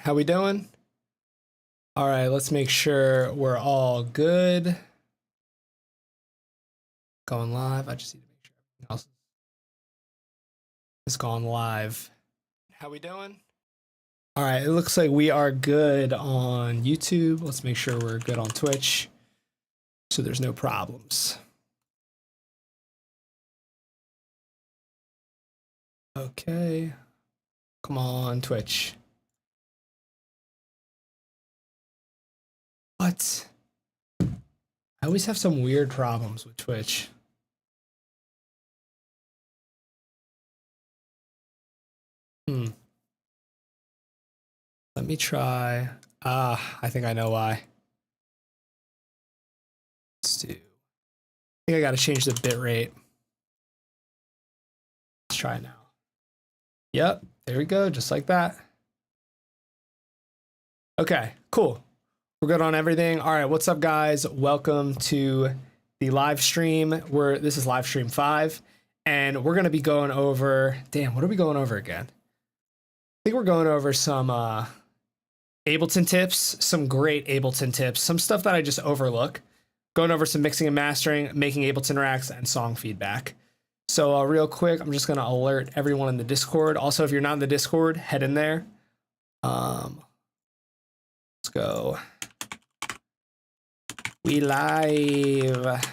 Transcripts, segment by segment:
how we doing? All right, let's make sure we're all good. Going live. I just need to make sure everything else is gone live. How we doing? All right, it looks like we are good on YouTube. Let's make sure we're good on Twitch so there's no problems. Okay. Come on, Twitch. What? I always have some weird problems with Twitch. Let me try. I think I know why. Let's do. I think I got to change the bit rate. Let's try it now. Yep, there we go, just like that. Okay, cool. We're good on everything. All right, what's up, guys? Welcome to the live stream. This is live stream 5, and we're gonna be going over. Damn, what are we going over again? I think we're going over some Ableton tips, some great Ableton tips, some stuff that I just overlook. Going over some mixing and mastering, making Ableton racks, and song feedback. So real quick, I'm just gonna alert everyone in the Discord. Also, if you're not in the Discord, head in there. Let's go. We live.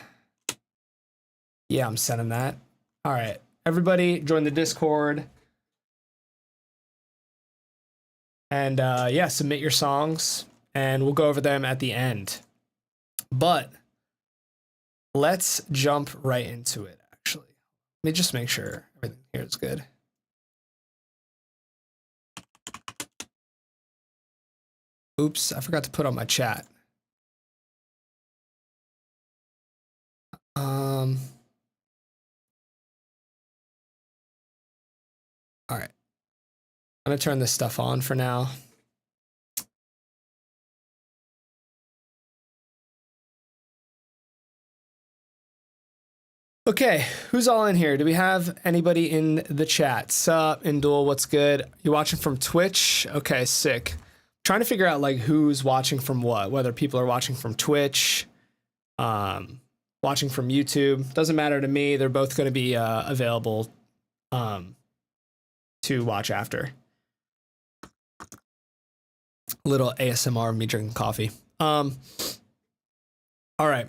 Yeah, I'm sending that. All right, everybody join the Discord. And yeah, submit your songs and we'll go over them at the end. But let's jump right into it, actually. Let me just make sure everything here is good. Oops, I forgot to put on my chat. All right. I'm gonna turn this stuff on for now. Okay, who's all in here? Do we have anybody in the chat? Sup, Indul, what's good? You watching from Twitch? Okay, sick. Trying to figure out like who's watching from what, whether people are watching from Twitch, watching from YouTube. Doesn't matter to me. They're both going to be available to watch after. Little ASMR of me drinking coffee. All right.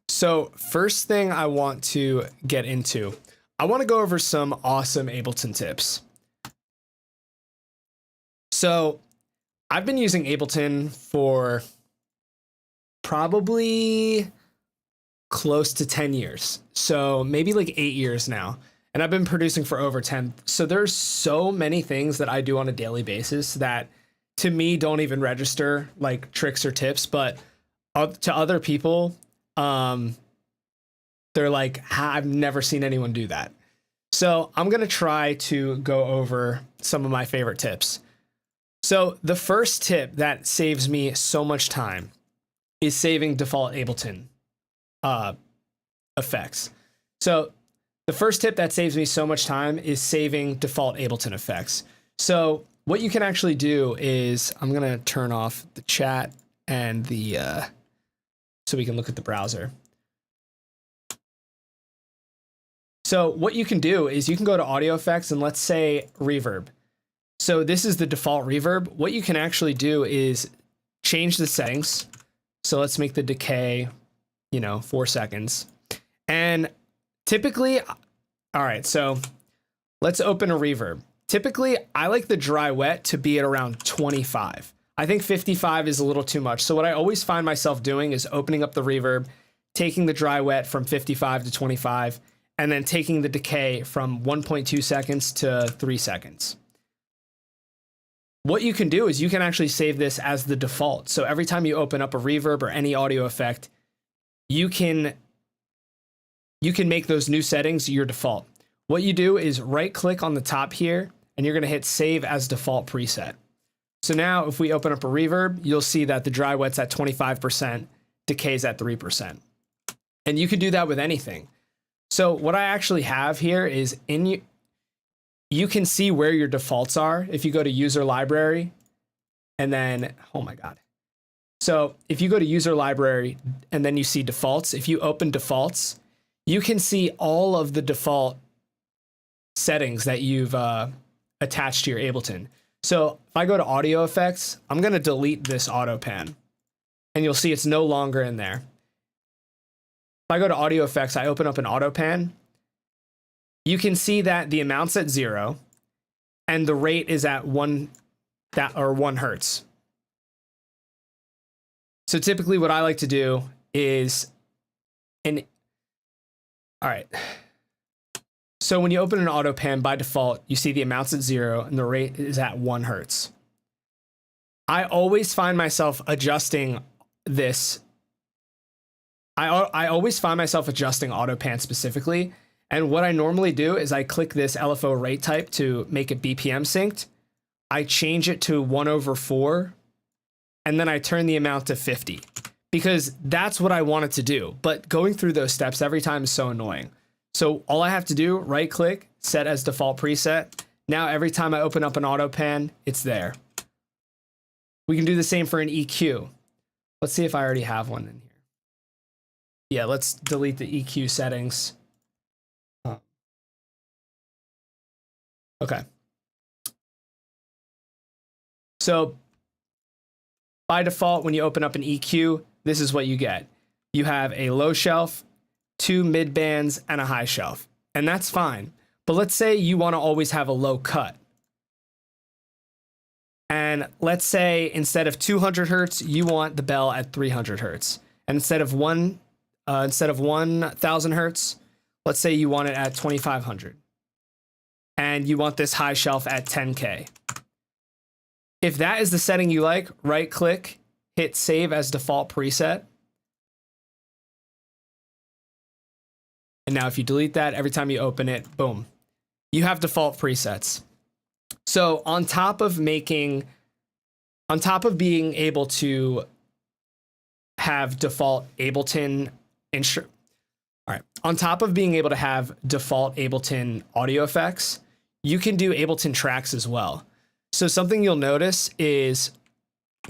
So first thing I want to get into, I want to go over some awesome Ableton tips. So I've been using Ableton for probably close to 10 years. So maybe like 8 years now. And I've been producing for over 10. So there's so many things that I do on a daily basis that to me don't even register like tricks or tips, but to other people, they're like, I've never seen anyone do that. So I'm going to try to go over some of my favorite tips. So the first tip that saves me so much time is saving default Ableton effects. So the first tip that saves me so much time is saving default Ableton effects. So what you can actually do is I'm going to turn off the chat and the so we can look at the browser. So what you can do is you can go to audio effects and let's say reverb. So this is the default reverb. What you can actually do is change the settings. So let's make the decay, 4 seconds. And typically, all right, so let's open a reverb. Typically, I like the dry wet to be at around 25. I think 55 is a little too much. So what I always find myself doing is opening up the reverb, taking the dry wet from 55 to 25, and then taking the decay from 1.2 seconds to 3 seconds. What you can do is you can actually save this as the default. So every time you open up a reverb or any audio effect, you can make those new settings your default. What you do is right click on the top here and you're going to hit save as default preset. So now if we open up a reverb, you'll see that the dry wet's at 25%, decay's at 3%. And you can do that with anything. So what I actually have here is you can see where your defaults are if you go to user library and then, oh my God. So if you go to user library and then you see defaults, if you open defaults, you can see all of the default settings that you've attached to your Ableton. So if I go to audio effects, I'm going to delete this auto pan and you'll see it's no longer in there. If I go to audio effects, I open up an auto pan. You can see that the amount's at 0 and the rate is at 1 hertz. So typically what I like to do is all right. So when you open an auto pan, by default, you see the amount's at 0 and the rate is at 1 hertz. I always find myself adjusting this. I always find myself adjusting auto pan specifically. And what I normally do is I click this LFO rate type to make it BPM synced. I change it to 1/4, and then I turn the amount to 50 because that's what I want it to do. But going through those steps every time is so annoying. So all I have to do, right click, set as default preset. Now every time I open up an auto pan, it's there. We can do the same for an EQ. Let's see if I already have one in here. Yeah, let's delete the EQ settings. Okay. So by default, when you open up an EQ, this is what you get. You have a low shelf, 2 mid bands, and a high shelf. And that's fine. But let's say you want to always have a low cut. And let's say instead of 200 hertz, you want the bell at 300 hertz. And instead of 1000 hertz, let's say you want it at 2500. And you want this high shelf at 10K. If that is the setting you like, right click, hit save as default preset. And now if you delete that, every time you open it, boom, you have default presets. So on top of being able to have default Ableton on top of being able to have default Ableton audio effects, you can do Ableton tracks as well. So something you'll notice is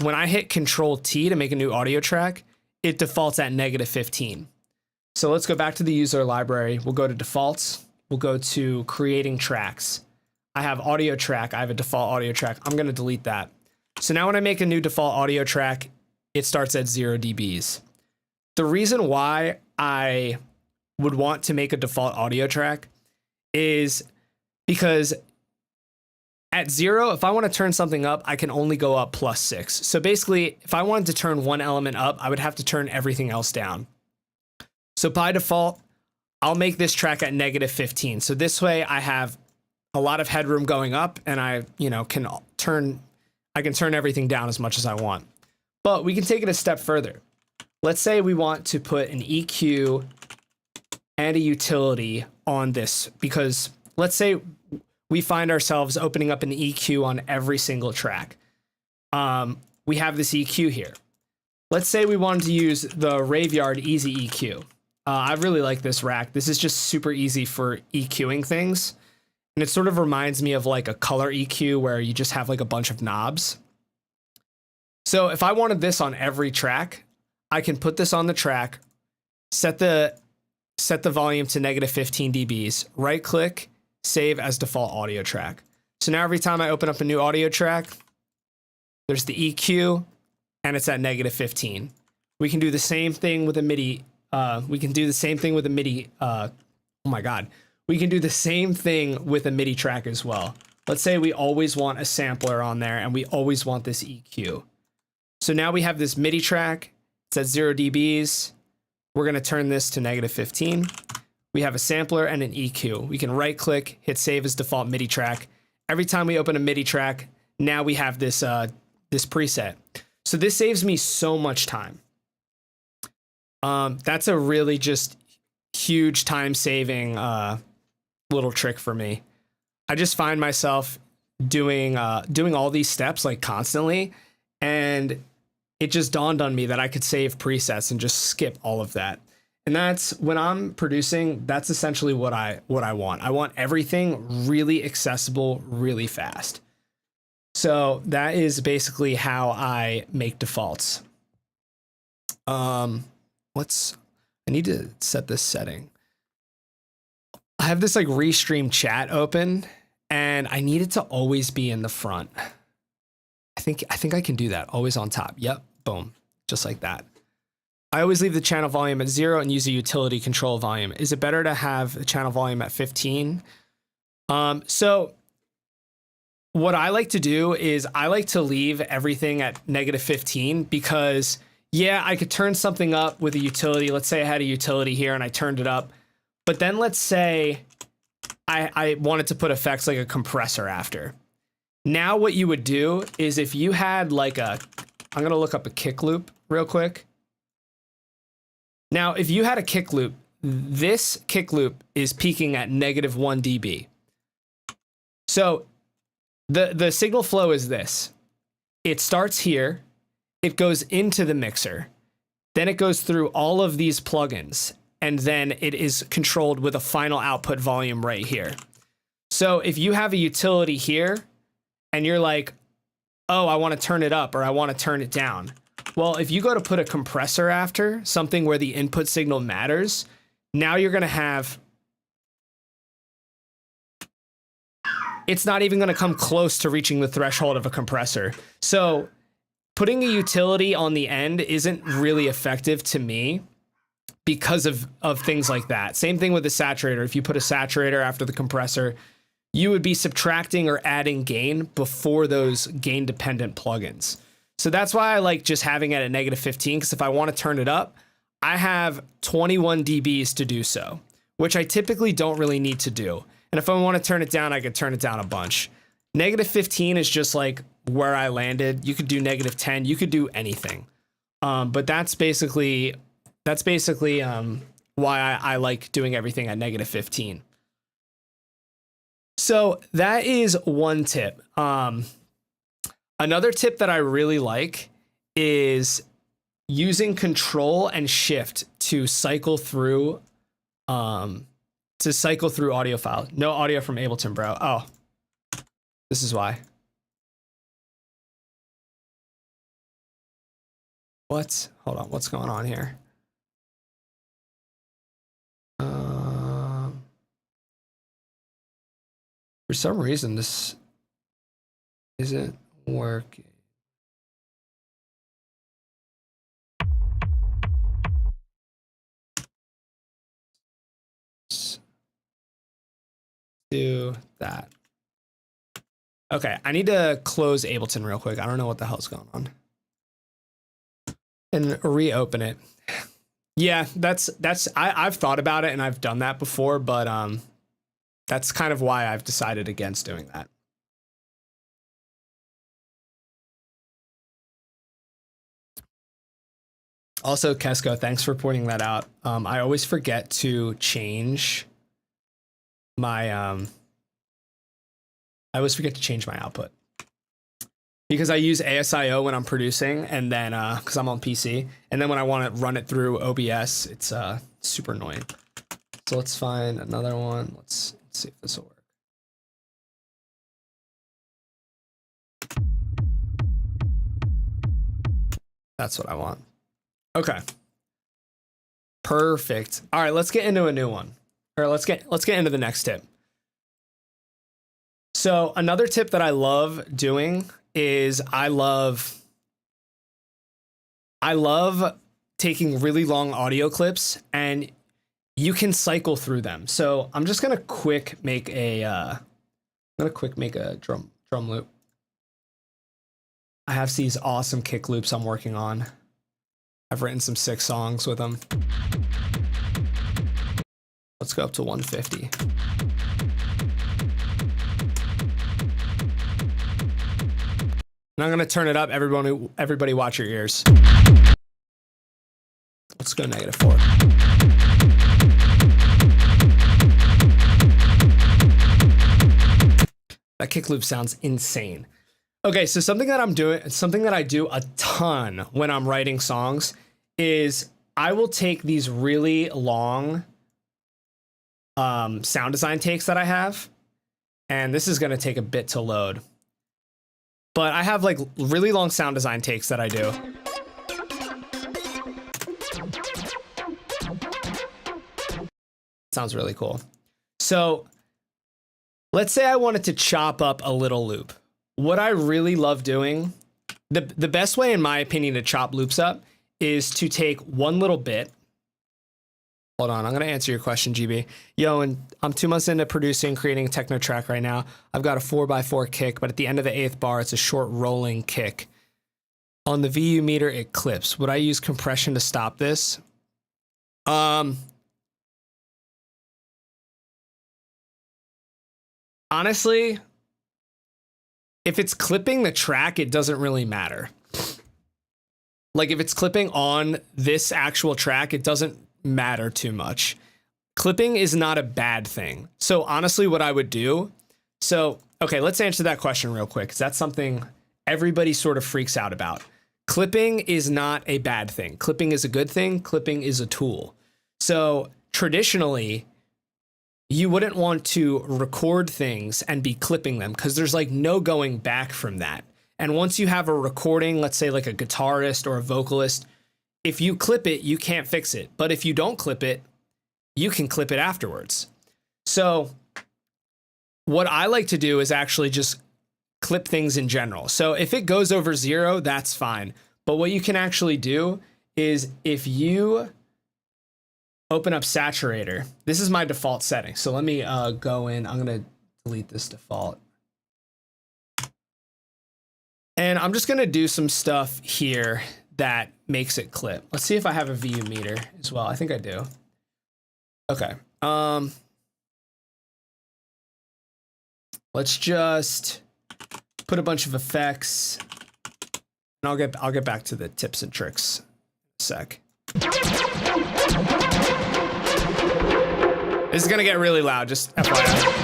when I hit Control T to make a new audio track, it defaults at -15. So let's go back to the user library. We'll go to defaults. We'll go to creating tracks. I have audio track. I have a default audio track. I'm going to delete that. So now when I make a new default audio track, it starts at 0 dBs. The reason why I would want to make a default audio track is because at 0, if I want to turn something up, I can only go up +6. So basically, if I wanted to turn one element up, I would have to turn everything else down. So by default, I'll make this track at -15. So this way I have a lot of headroom going up and I can turn everything down as much as I want. But we can take it a step further. Let's say we want to put an EQ and a utility on this, because let's say we find ourselves opening up an EQ on every single track. We have this EQ here. Let's say we wanted to use the Raveyard Easy EQ. I really like this rack. This is just super easy for EQing things. And it sort of reminds me of like a color EQ where you just have like a bunch of knobs. So if I wanted this on every track, I can put this on the track, set the volume to -15 dBs, right click, save as default audio track. So now every time I open up a new audio track, there's the EQ and it's at -15. We can do the same thing with a MIDI. We can do the same thing with a MIDI. Oh my God. We can do the same thing with a MIDI track as well. Let's say we always want a sampler on there and we always want this EQ. So now we have this MIDI track. It's at 0 dBs. We're going to turn this to -15. We have a sampler and an EQ. We can right click, hit save as default MIDI track. Every time we open a MIDI track, now we have this, this preset. So this saves me so much time. That's a really just huge time saving little trick for me. I just find myself doing all these steps like constantly, and it just dawned on me that I could save presets and just skip all of that. And that's when I'm producing, that's essentially what I want. I want everything really accessible, really fast. So that is basically how I make defaults. I need to set this setting. I have this like restream chat open and I need it to always be in the front. I think I can do that. Always on top. Yep. Boom. Just like that. I always leave the channel volume at 0 and use a utility control volume. Is it better to have the channel volume at 15? So what I like to do is I like to leave everything at -15 because yeah, I could turn something up with a utility. Let's say I had a utility here and I turned it up, but then let's say I wanted to put effects like a compressor after. Now what you would do is if you had like I'm gonna look up a kick loop real quick. Now, if you had a kick loop, this kick loop is peaking at -1 dB. So the signal flow is this. It starts here, it goes into the mixer, then it goes through all of these plugins, and then it is controlled with a final output volume right here. So if you have a utility here, and you're like, oh, I want to turn it up or I want to turn it down. Well, if you go to put a compressor after, something where the input signal matters, now you're going to have, it's not even going to come close to reaching the threshold of a compressor. So putting a utility on the end isn't really effective to me because of things like that. Same thing with the saturator. If you put a saturator after the compressor, you would be subtracting or adding gain before those gain dependent plugins. So that's why I like just having it at -15, because if I want to turn it up, I have 21 dBs to do so, which I typically don't really need to do. And if I want to turn it down, I could turn it down a bunch. -15 is just like where I landed. You could do -10, you could do anything. But that's basically why I like doing everything at -15. So that is one tip. Another tip that I really like is using Control and Shift to cycle through audio file. No audio from Ableton, bro. Oh, this is why. What? Hold on. What's going on here? For some reason, this isn't working. Let's do that. Okay, I need to close Ableton real quick. I don't know what the hell's going on. And reopen it. Yeah, I've thought about it and I've done that before, but that's kind of why I've decided against doing that. Also, Kesko, thanks for pointing that out. I always forget to change my output because I use ASIO when I'm producing, and then because I'm on PC, and then when I want to run it through OBS, it's super annoying. So let's find another one. Let's see if this will work. That's what I want. Okay. Perfect. All right, let's get into a new one. Or let's get into the next tip. So another tip that I love doing is I love taking really long audio clips and you can cycle through them. So I'm just gonna quick make a drum loop. I have these awesome kick loops I'm working on. I've written some sick songs with them. Let's go up to 150. And I'm gonna turn it up. Everybody watch your ears. Let's go -4. That kick loop sounds insane. Okay, so something that I do a ton when I'm writing songs is I will take these really long sound design takes that I have, and this is gonna take a bit to load. but I have like really long sound design takes that I do. Sounds really cool. So let's say I wanted to chop up a little loop. What I really love doing, the best way in my opinion to chop loops up is to take one little bit. Hold on, I'm gonna answer your question, GB. Yo, and I'm 2 months into producing, creating a techno track right now. I've got a 4x4 kick, but at the end of the 8th bar, it's a short rolling kick. On the VU meter, it clips. Would I use compression to stop this? Honestly, if it's clipping the track, it doesn't really matter. Like if it's clipping on this actual track, it doesn't matter too much. Clipping is not a bad thing. So honestly, what I would do, okay, let's answer that question real quick, because that's something everybody sort of freaks out about. Clipping is not a bad thing. Clipping is a good thing. Clipping is a tool. So traditionally, you wouldn't want to record things and be clipping them because there's like no going back from that. And once you have a recording, let's say like a guitarist or a vocalist, if you clip it, you can't fix it. But if you don't clip it, you can clip it afterwards. So what I like to do is actually just clip things in general. So if it goes over 0, that's fine. But what you can actually do is if you open up Saturator, this is my default setting. So let me go in. I'm going to delete this default. And I'm just going to do some stuff here that makes it clip. Let's see if I have a VU meter as well. I think I do. Okay. Let's just put a bunch of effects, and I'll get back to the tips and tricks in a sec. This is gonna get really loud, just FYI.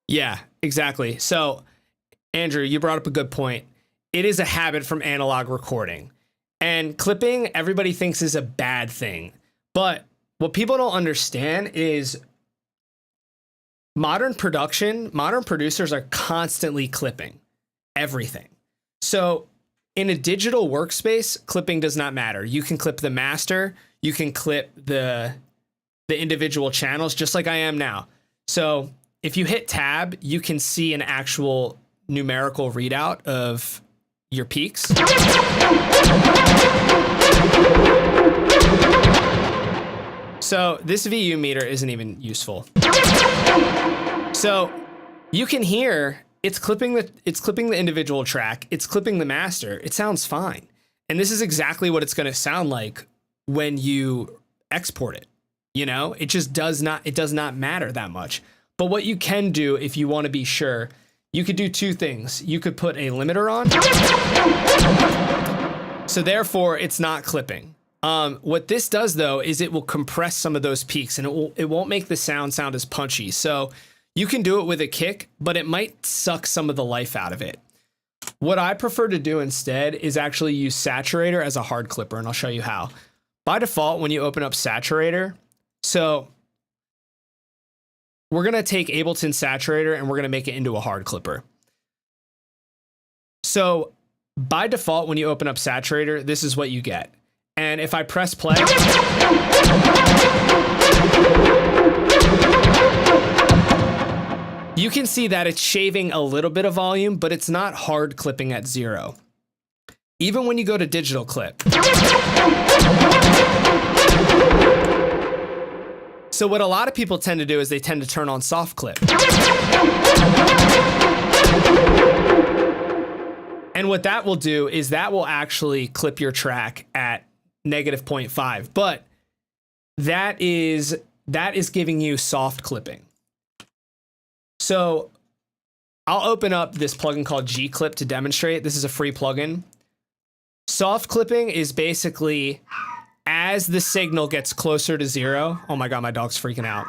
Yeah, exactly. So, Andrew, you brought up a good point. It is a habit from analog recording. And clipping, everybody thinks is a bad thing. But what people don't understand is modern producers are constantly clipping everything. So in a digital workspace, clipping does not matter. You can clip the master, you can clip the individual channels just like I am now. So if you hit tab, you can see an actual numerical readout of your peaks. So this VU meter isn't even useful. So you can hear it's clipping the individual track, it's clipping the master. It sounds fine. And this is exactly what it's going to sound like when you export it. You know, it just does not matter that much. But what you can do if you want to be sure, you could do two things. You could put a limiter on. So therefore it's not clipping. What this does though, is it will compress some of those peaks and it won't make the sound as punchy. So you can do it with a kick, but it might suck some of the life out of it. What I prefer to do instead is actually use Saturator as a hard clipper, and I'll show you how. By default, when you open up Saturator, so we're going to take Ableton Saturator and we're going to make it into a hard clipper. So by default, when you open up Saturator, this is what you get. And if I press play, you can see that it's shaving a little bit of volume, but it's not hard clipping at 0. Even when you go to digital clip. So what a lot of people tend to do is they tend to turn on soft clip. And what that will do is that will actually clip your track at -0.5, but that is giving you soft clipping. So I'll open up this plugin called G-Clip to demonstrate. This is a free plugin. Soft clipping is basically as the signal gets closer to 0. Oh my God, my dog's freaking out.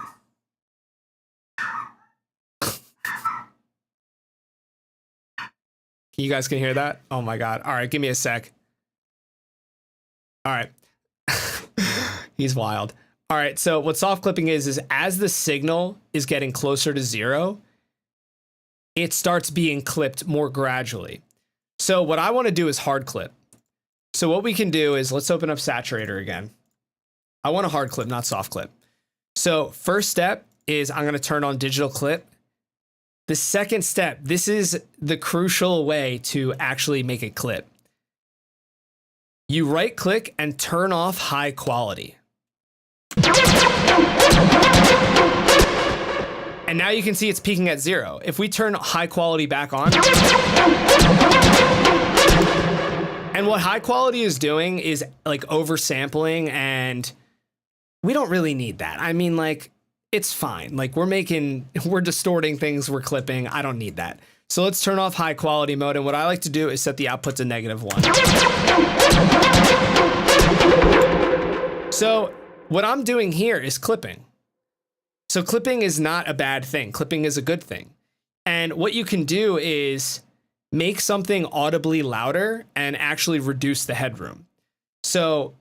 You guys can hear that? Oh my God. All right, give me a sec. All right. He's wild. All right, so what soft clipping is as the signal is getting closer to 0, it starts being clipped more gradually. So what I want to do is hard clip. So what we can do is, let's open up Saturator again. I want a hard clip, not soft clip. So first step is I'm going to turn on digital clip. The second step, this is the crucial way to actually make a clip. You right click and turn off high quality. And now you can see it's peaking at 0. If we turn high quality back on, and what high quality is doing is like oversampling, and we don't really need that. I mean, like, it's fine. Like, we're distorting things, we're clipping. I don't need that. So let's turn off high quality mode. And what I like to do is set the output to -1. So what I'm doing here is clipping. So clipping is not a bad thing. Clipping is a good thing. And what you can do is make something audibly louder and actually reduce the headroom. So,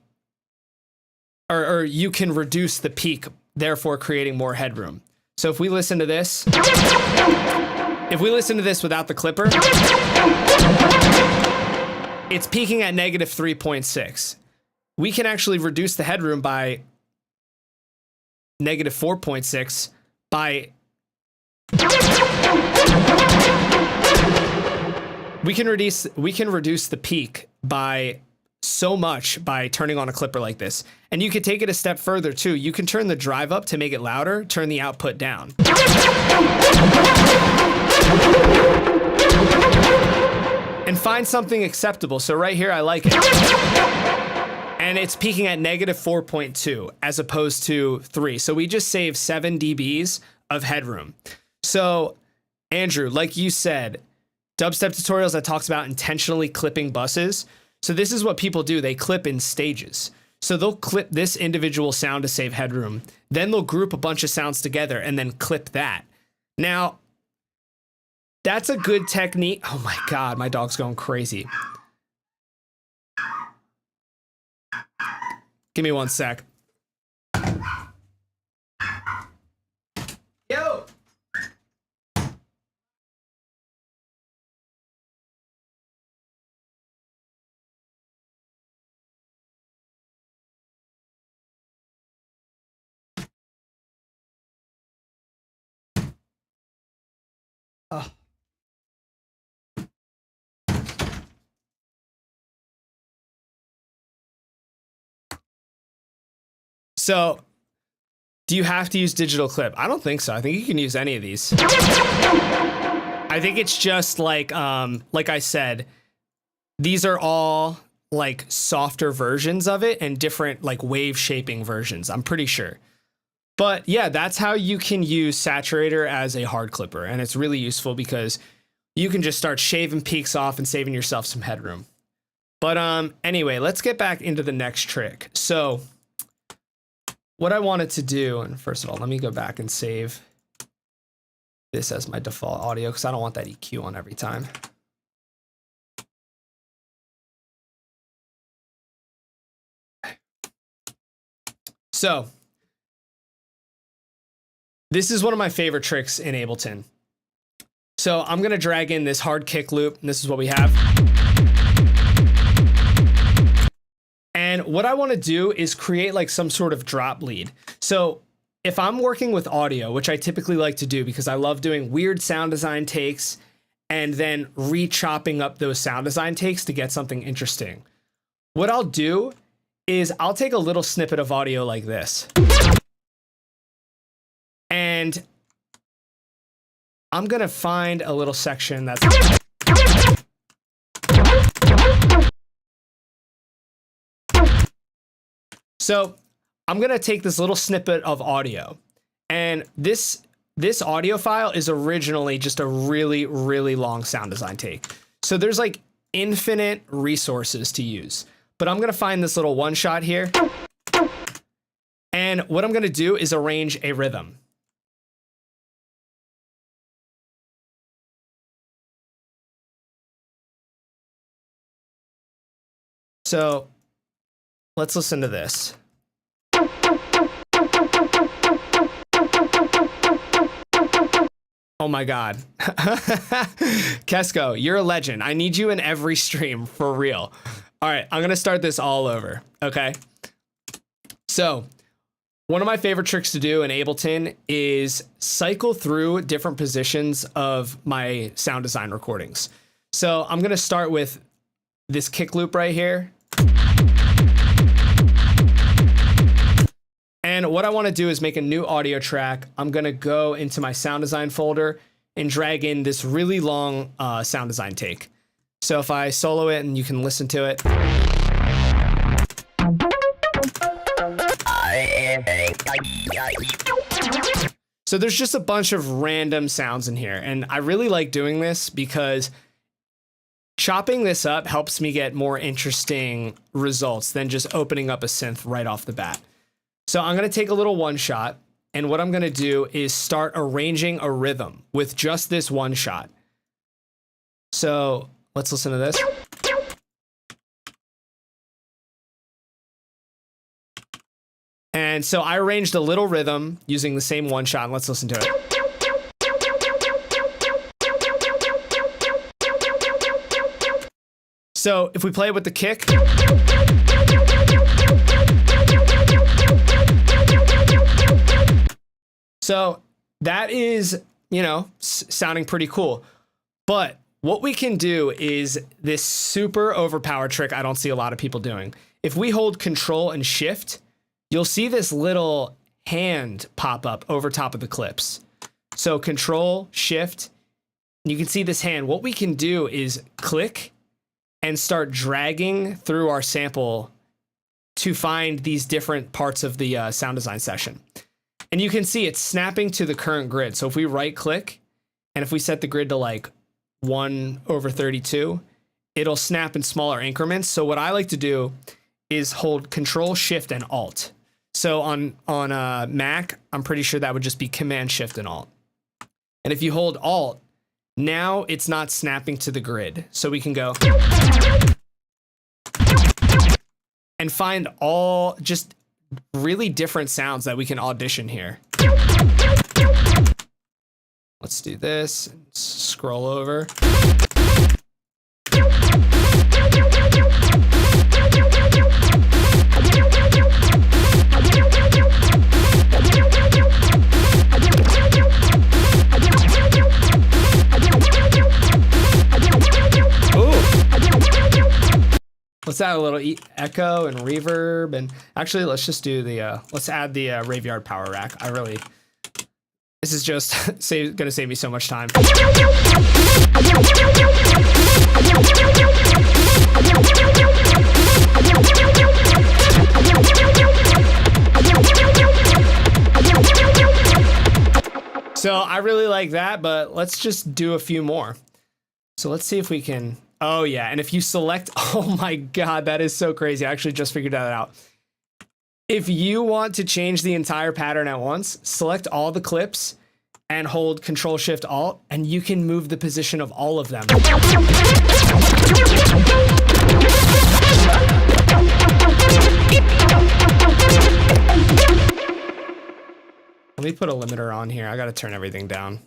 or you can reduce the peak, therefore creating more headroom. So if we listen to this, without the clipper, it's peaking at -3.6. We can actually reduce the headroom by -4.6 by we can reduce the peak by so much by turning on a clipper like this. And you could take it a step further too. You can turn the drive up to make it louder, turn the output down. And find something acceptable. So right here, I like it. And it's peaking at -4.2 as opposed to 3. So we just saved 7 dBs of headroom. So Andrew, like you said, dubstep tutorials that talks about intentionally clipping buses. So this is what people do. They clip in stages. So they'll clip this individual sound to save headroom. Then they'll group a bunch of sounds together and then clip that. Now, that's a good technique. Oh my God, my dog's going crazy. Give me 1 sec. Yo! Oh. So, do you have to use digital clip? I don't think so. I think you can use any of these. I think it's just like I said, these are all like softer versions of it and different like wave shaping versions. I'm pretty sure. But yeah, that's how you can use Saturator as a hard clipper. And it's really useful because you can just start shaving peaks off and saving yourself some headroom. But anyway, let's get back into the next trick. So what I wanted to do, and first of all, let me go back and save this as my default audio because I don't want that EQ on every time. So this is one of my favorite tricks in Ableton. So I'm going to drag in this hard kick loop, and this is what we have. And what I want to do is create like some sort of drop lead. So if I'm working with audio, which I typically like to do because I love doing weird sound design takes and then re-chopping up those sound design takes to get something interesting, what I'll do is I'll take a little snippet of audio like this. And I'm going to find a little section that's... So I'm going to take this little snippet of audio, and this audio file is originally just a really, really long sound design take. So there's like infinite resources to use, but I'm going to find this little one shot here. And what I'm going to do is arrange a rhythm. So let's listen to this. Oh my God. Kesko, you're a legend. I need you in every stream for real. All right, I'm gonna start this all over, okay? So one of my favorite tricks to do in Ableton is cycle through different positions of my sound design recordings. So I'm gonna start with this kick loop right here. And what I want to do is make a new audio track. I'm going to go into my sound design folder and drag in this really long sound design take. So if I solo it and you can listen to it. So there's just a bunch of random sounds in here. And I really like doing this because chopping this up helps me get more interesting results than just opening up a synth right off the bat. So I'm going to take a little one shot, and what I'm going to do is start arranging a rhythm with just this one shot. So let's listen to this. And so I arranged a little rhythm using the same one shot, and let's listen to it. So if we play it with the kick. So that is, you know, sounding pretty cool. But what we can do is this super overpowered trick I don't see a lot of people doing. If we hold Control and Shift, you'll see this little hand pop up over top of the clips. So Control, Shift, and you can see this hand. What we can do is click and start dragging through our sample to find these different parts of the sound design session. And you can see it's snapping to the current grid. So if we right click, and if we set the grid to like 1/32, it'll snap in smaller increments. So what I like to do is hold Control, Shift, and Alt. So on Mac, I'm pretty sure that would just be Command, Shift, and Alt. And if you hold Alt, now it's not snapping to the grid. So we can go and find all just really different sounds that we can audition here. Let's do this and scroll over. Let's add a little echo and reverb, and actually let's just do the, let's add the Raveyard Power Rack. This is just gonna save me so much time. So I really like that, but let's just do a few more. So let's see if we can, oh yeah, and if you select, oh my God, that is so crazy. I actually just figured that out. If you want to change the entire pattern at once, select all the clips and hold Control, Shift, Alt, and you can move the position of all of them. Let me put a limiter on here. I gotta turn everything down.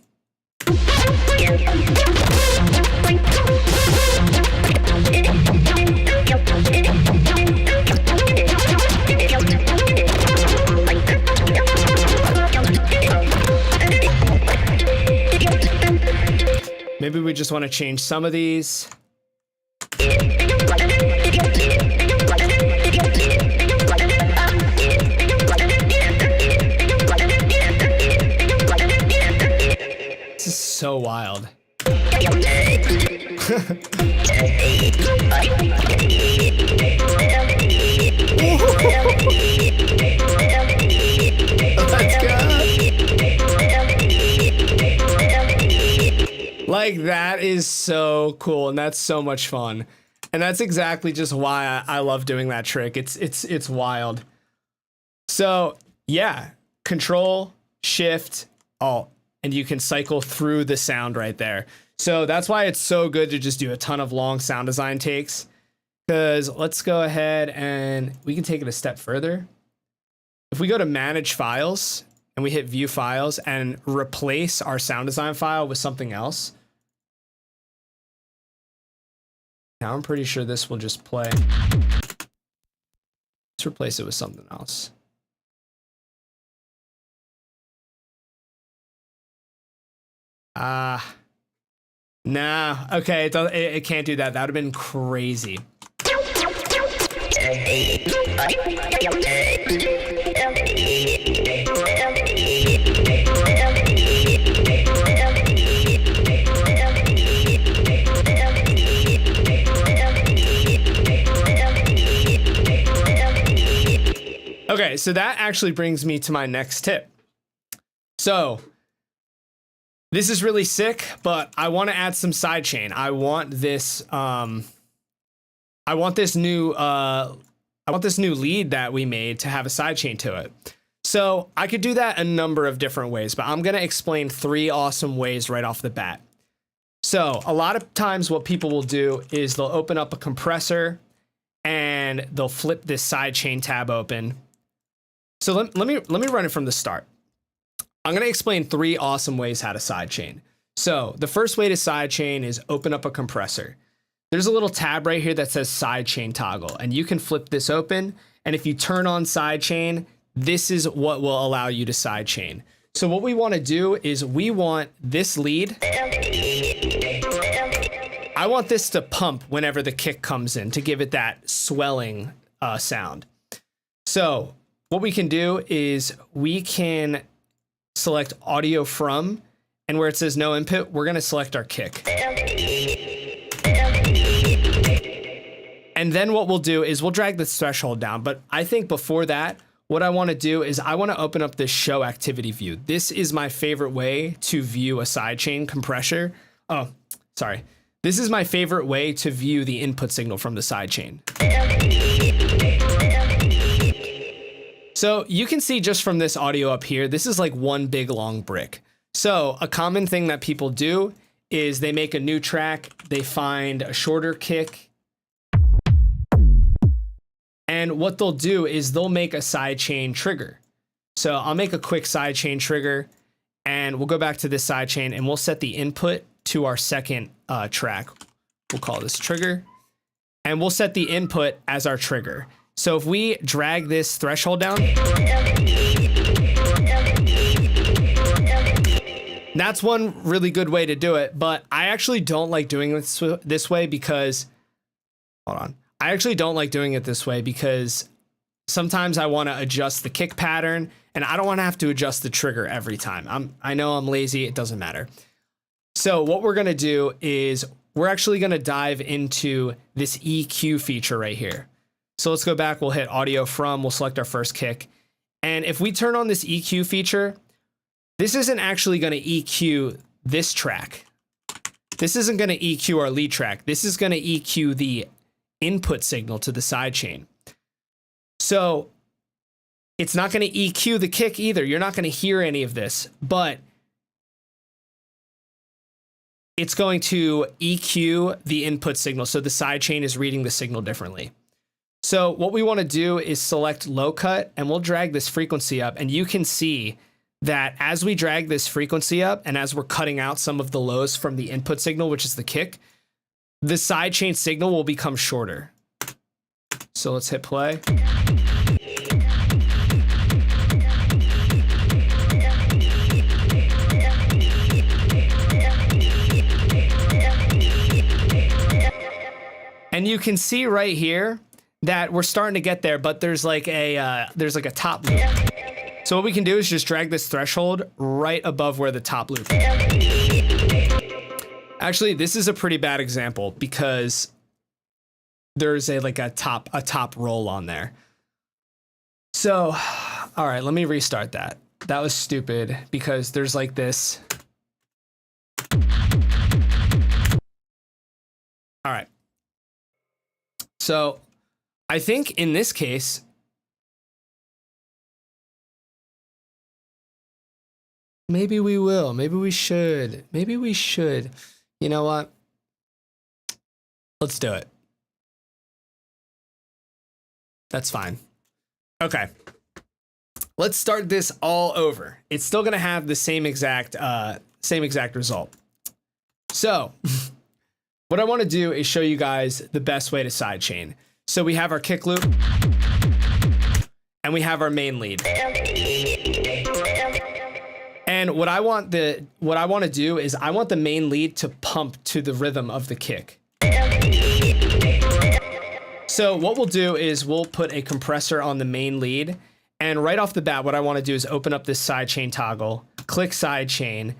Maybe we just want to change some of these. This is so wild. Let's go. Like, that is so cool, and that's so much fun. And that's exactly just why I love doing that trick. It's wild. So yeah, Control, Shift, Alt, and you can cycle through the sound right there. So that's why it's so good to just do a ton of long sound design takes. Because let's go ahead and we can take it a step further. If we go to manage files and we hit view files and replace our sound design file with something else. Now I'm pretty sure this will just play. Let's replace it with something else. Nah, okay, it can't do that. That would have been crazy. Okay, so that actually brings me to my next tip. So this is really sick, but I want to add some sidechain. I want this new lead that we made to have a sidechain to it. So I could do that a number of different ways, but I'm going to explain 3 awesome ways right off the bat. So a lot of times what people will do is they'll open up a compressor and they'll flip this sidechain tab open. So let me run it from the start. I'm going to explain 3 awesome ways how to sidechain. So the first way to sidechain is open up a compressor. There's a little tab right here that says sidechain toggle, and you can flip this open. And if you turn on sidechain, this is what will allow you to sidechain. So what we want to do is we want this lead. I want this to pump whenever the kick comes in to give it that swelling sound. So what we can do is we can select audio from, and where it says no input, we're going to select our kick. And then what we'll do is we'll drag this threshold down. But I think before that, what I want to do is I want to open up this show activity view. This is my favorite way to view a sidechain compressor. Oh, sorry. This is my favorite way to view the input signal from the sidechain. So you can see just from this audio up here, this is like one big long brick. So a common thing that people do is they make a new track, they find a shorter kick, and what they'll do is they'll make a sidechain trigger. So I'll make a quick sidechain trigger, and we'll go back to this sidechain and we'll set the input to our second track. We'll call this trigger, and we'll set the input as our trigger. So if we drag this threshold down, that's one really good way to do it. But I actually don't like doing this way because, hold on. I actually don't like doing it this way because sometimes I want to adjust the kick pattern and I don't want to have to adjust the trigger every time. I know I'm lazy. It doesn't matter. So what we're going to do is we're actually going to dive into this EQ feature right here. So let's go back. We'll hit audio from, we'll select our first kick. And if we turn on this EQ feature, this isn't actually going to EQ this track. This isn't going to EQ our lead track. This is going to EQ the input signal to the sidechain. So it's not going to EQ the kick either. You're not going to hear any of this, but it's going to EQ the input signal. So the sidechain is reading the signal differently. So what we want to do is select low cut, and we'll drag this frequency up, and you can see that as we drag this frequency up and as we're cutting out some of the lows from the input signal, which is the kick, the sidechain signal will become shorter. So let's hit play. And you can see right here that we're starting to get there, but there's like a top loop. So what we can do is just drag this threshold right above where the top loop is. Actually, this is a pretty bad example because there's a top roll on there. So, all right, let me restart that. That was stupid because there's like this. All right. So I think in this case, maybe we will, maybe we should. You know what? Let's do it. That's fine. Okay. Let's start this all over. It's still gonna have the same exact result. So what I want to do is show you guys the best way to sidechain. So we have our kick loop and we have our main lead. And what I want to do is I want the main lead to pump to the rhythm of the kick. So what we'll do is we'll put a compressor on the main lead, and right off the bat, what I want to do is open up this sidechain toggle, click sidechain,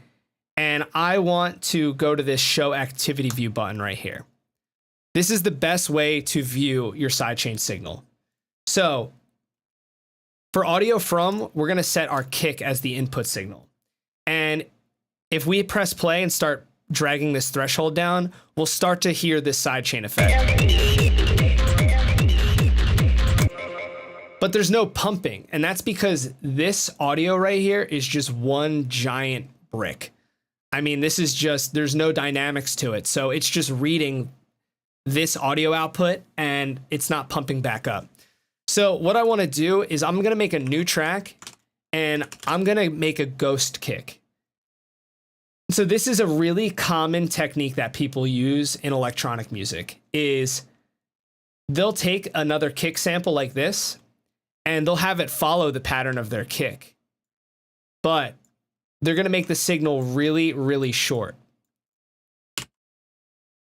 and I want to go to this show activity view button right here. This is the best way to view your sidechain signal. So for audio from, we're going to set our kick as the input signal. And if we press play and start dragging this threshold down, we'll start to hear this sidechain effect. But there's no pumping, and that's because this audio right here is just one giant brick. I mean, this is just, there's no dynamics to it. So it's just reading this audio output and it's not pumping back up. So what I want to do is I'm going to make a new track and I'm going to make a ghost kick. So this is a really common technique that people use in electronic music, is they'll take another kick sample like this and they'll have it follow the pattern of their kick. But they're going to make the signal really, really short.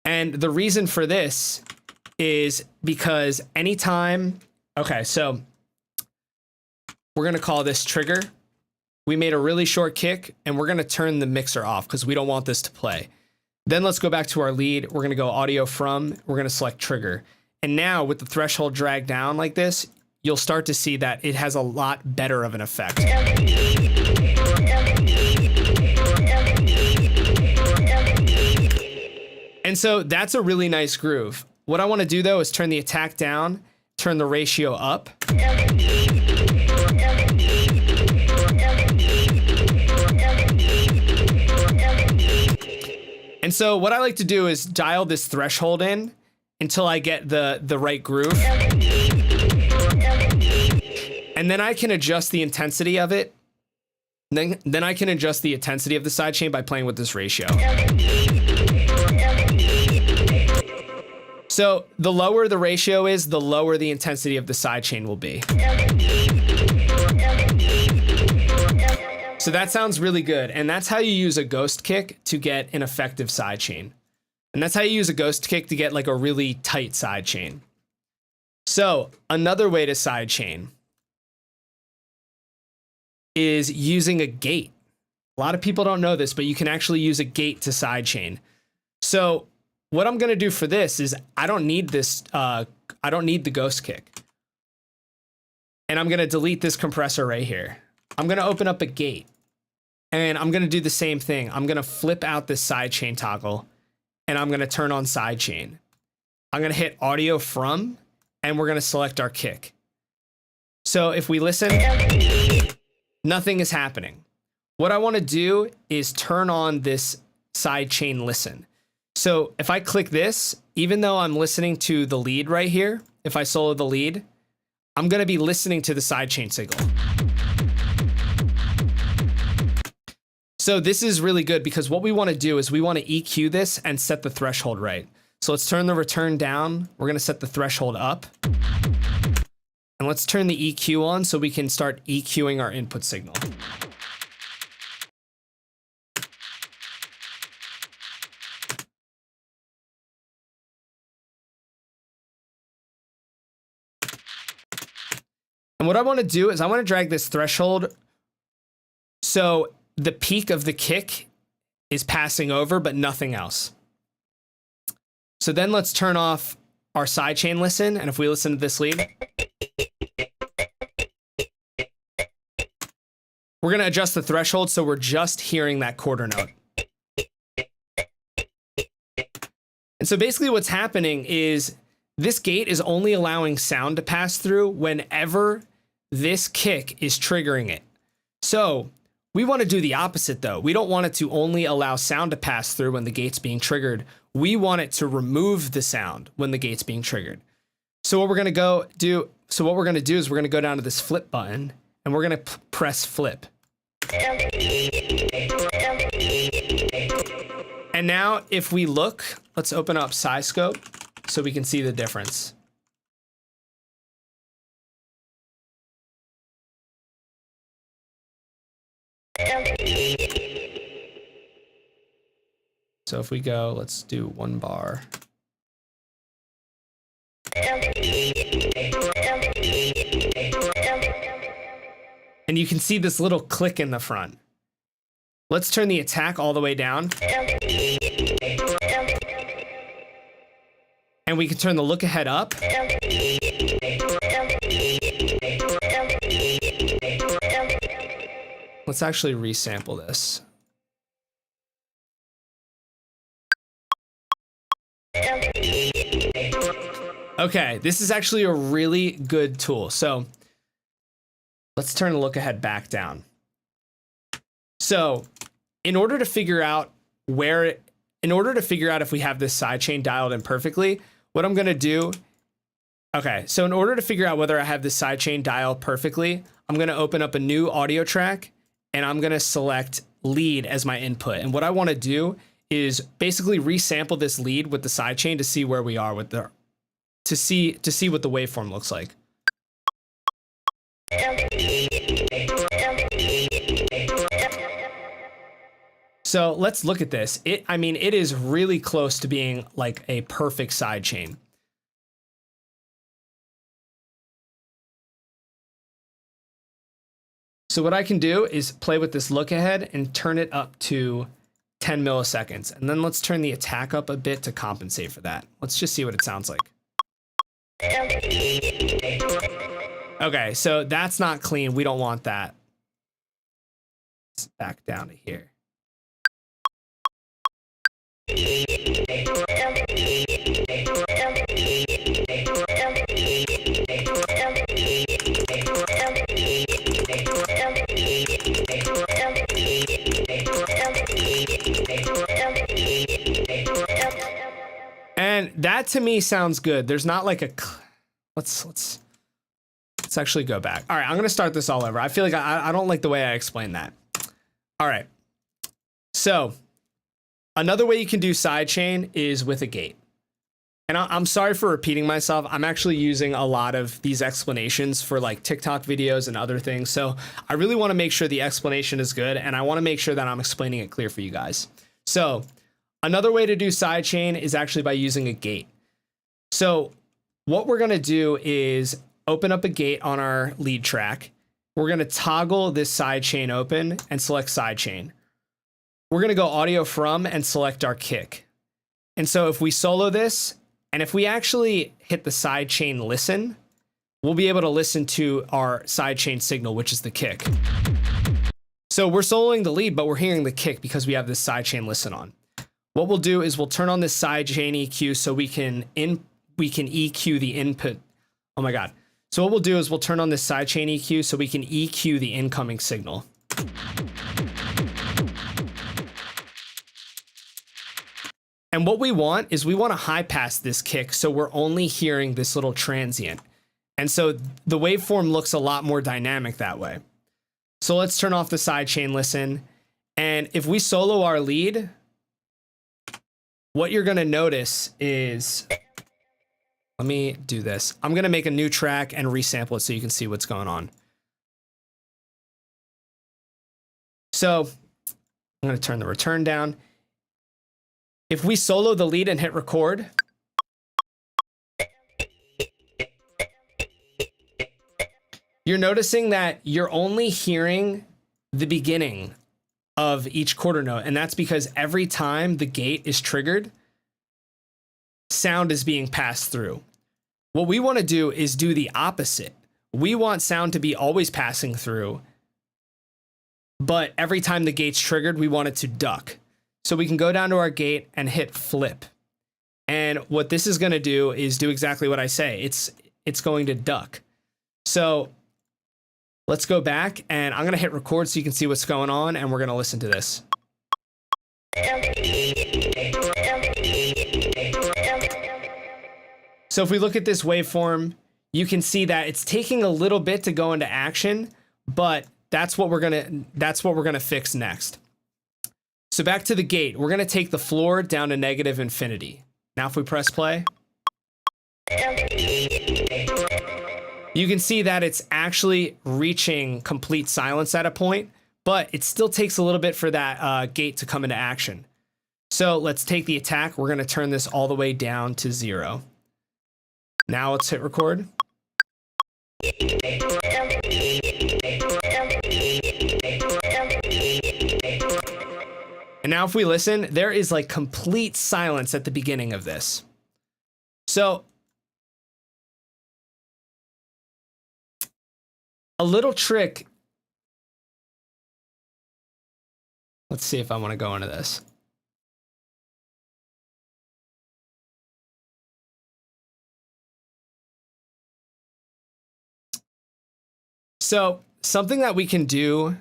And the reason for this is because anytime, okay, so we're going to call this trigger. We made a really short kick and we're going to turn the mixer off because we don't want this to play. Then let's go back to our lead. We're going to go audio from, we're going to select trigger. And now with the threshold dragged down like this, you'll start to see that it has a lot better of an effect. And so that's a really nice groove. What I want to do though is turn the attack down, turn the ratio up. And so what I like to do is dial this threshold in until I get the right groove. And then I can adjust the intensity of it. Then I can adjust the intensity of the sidechain by playing with this ratio. So the lower the ratio is, the lower the intensity of the sidechain will be. So that sounds really good. And that's how you use a ghost kick to get an effective sidechain. And that's how you use a ghost kick to get like a really tight sidechain. So another way to sidechain is using a gate. A lot of people don't know this, but you can actually use a gate to sidechain. So what I'm going to do for this is I don't need this. I don't need the ghost kick. And I'm going to delete this compressor right here. I'm going to open up a gate and I'm going to do the same thing. I'm going to flip out this sidechain toggle and I'm going to turn on sidechain. I'm going to hit audio from, and we're going to select our kick. So if we listen, nothing is happening. What I want to do is turn on this sidechain listen. So if I click this, even though I'm listening to the lead right here, if I solo the lead, I'm going to be listening to the sidechain signal. So this is really good because what we want to do is we want to EQ this and set the threshold right. So let's turn the return down. We're going to set the threshold up. And let's turn the EQ on so we can start EQing our input signal. And what I want to do is I want to drag this threshold so the peak of the kick is passing over, but nothing else. So then let's turn off our sidechain listen. And if we listen to this lead, we're going to adjust the threshold so we're just hearing that quarter note. And so basically what's happening is this gate is only allowing sound to pass through whenever this kick is triggering it. So we want to do the opposite though. We don't want it to only allow sound to pass through when the gate's being triggered. We want it to remove the sound when the gate's being triggered. So what we're going to go do, So what we're going to do is we're going to go down to this flip button and we're going to press flip. And now if we look, let's open up SciScope so we can see the difference. So if we go, let's do 1 bar. And you can see this little click in the front. Let's turn the attack all the way down. And we can turn the look ahead up. Let's actually resample this. Okay, this is actually a really good tool. So let's turn the look ahead back down. So in order to figure out if we have this sidechain dialed in perfectly, what I'm gonna do, okay, so in order to figure out whether I have this sidechain dialed perfectly, I'm gonna open up a new audio track and I'm gonna select lead as my input. And what I wanna do is basically resample this lead with the sidechain to see where we are with the, to see what the waveform looks like. So let's look at this. I mean, it is really close to being like a perfect sidechain. So what I can do is play with this look ahead and turn it up to 10 milliseconds. And then let's turn the attack up a bit to compensate for that. Let's just see what it sounds like. Okay, so that's not clean. We don't want that. Let's back down to here. And that to me sounds good. There's not like a, let's actually go back. All right, I'm gonna start this all over. I feel like I don't like the way I explained that. All right, so another way you can do sidechain is with a gate. And I'm sorry for repeating myself. I'm actually using a lot of these explanations for like TikTok videos and other things. So I really want to make sure the explanation is good. And I want to make sure that I'm explaining it clear for you guys. So another way to do sidechain is actually by using a gate. So what we're going to do is open up a gate on our lead track. We're going to toggle this sidechain open and select sidechain. We're going to go audio from and select our kick. And so if we solo this, and if we actually hit the sidechain listen, we'll be able to listen to our sidechain signal, which is the kick. So we're soloing the lead, but we're hearing the kick because we have this sidechain listen on. What we'll do is we'll turn on this sidechain EQ so we can EQ the input. Oh my God. So what we'll do is we'll turn on this sidechain EQ so we can EQ the incoming signal. And what we want is we want to high pass this kick so we're only hearing this little transient. And so the waveform looks a lot more dynamic that way. So let's turn off the sidechain listen. And if we solo our lead, what you're going to notice is, let me do this. I'm going to make a new track and resample it so you can see what's going on. So I'm going to turn the return down. If we solo the lead and hit record, you're noticing that you're only hearing the beginning of each quarter note. And that's because every time the gate is triggered, sound is being passed through. What we want to do is do the opposite. We want sound to be always passing through, but every time the gate's triggered, we want it to duck. So we can go down to our gate and hit flip. And what this is going to do is do exactly what I say. It's going to duck. So let's go back and I'm going to hit record so you can see what's going on. And we're going to listen to this. So if we look at this waveform, you can see that it's taking a little bit to go into action, but that's what we're gonna fix next. So back to the gate, we're gonna take the floor down to negative infinity. Now if we press play, you can see that it's actually reaching complete silence at a point, but it still takes a little bit for that gate to come into action. So let's take the attack. We're gonna turn this all the way down to 0. Now let's hit record. And now if we listen, there is like complete silence at the beginning of this. So a little trick. Let's see if I want to go into this. So something that we can do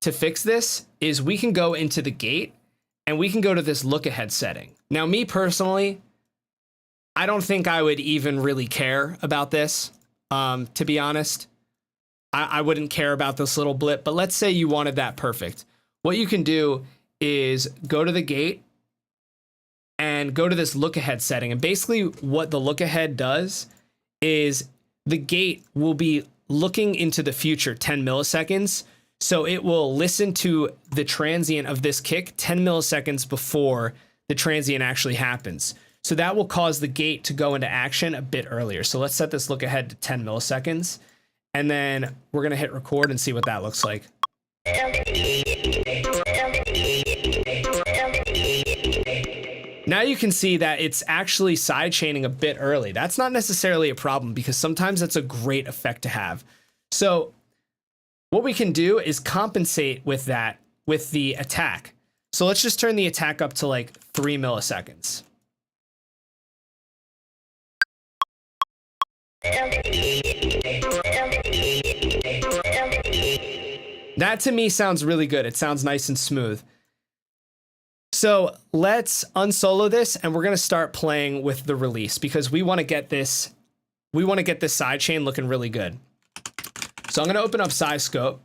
to fix this is we can go into the gate and we can go to this look ahead setting. Now, me personally, I don't think I would even really care about this. To be honest, I wouldn't care about this little blip, but let's say you wanted that perfect. What you can do is go to the gate and go to this look ahead setting. And basically what the look ahead does is the gate will be looking into the future 10 milliseconds. So it will listen to the transient of this kick 10 milliseconds before the transient actually happens. So that will cause the gate to go into action a bit earlier. So let's set this look ahead to 10 milliseconds. And then we're going to hit record and see what that looks like. Now you can see that it's actually sidechaining a bit early. That's not necessarily a problem because sometimes that's a great effect to have. So what we can do is compensate with that with the attack. So let's just turn the attack up to like 3 milliseconds. That to me sounds really good. It sounds nice and smooth. So let's unsolo this and we're going to start playing with the release because we want to get this sidechain looking really good. So I'm going to open up SideScope.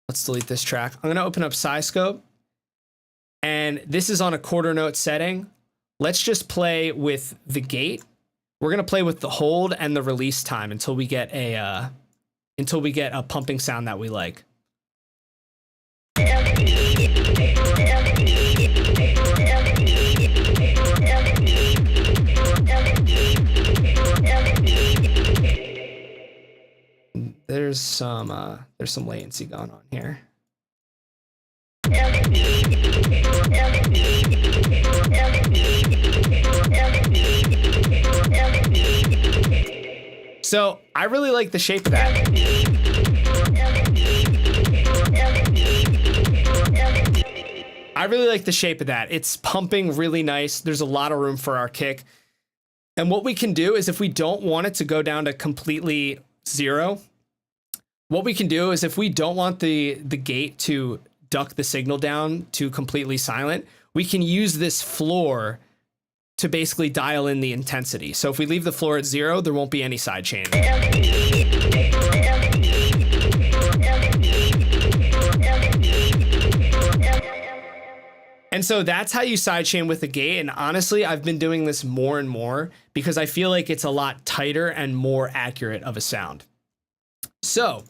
Let's delete this track. I'm going to open up SideScope and this is on a quarter note setting. Let's just play with the gate. We're going to play with the hold and the release time until we get a pumping sound that we like. There's some latency going on here. So I really like the shape of that. I really like the shape of that. It's pumping really nice. There's a lot of room for our kick. And what we can do is if we don't want it to go down to completely 0, what we can do is if we don't want the gate to duck the signal down to completely silent, we can use this floor to basically dial in the intensity. So if we leave the floor at 0, there won't be any sidechain. And so that's how you sidechain with the gate. And honestly, I've been doing this more and more because I feel like it's a lot tighter and more accurate of a sound. So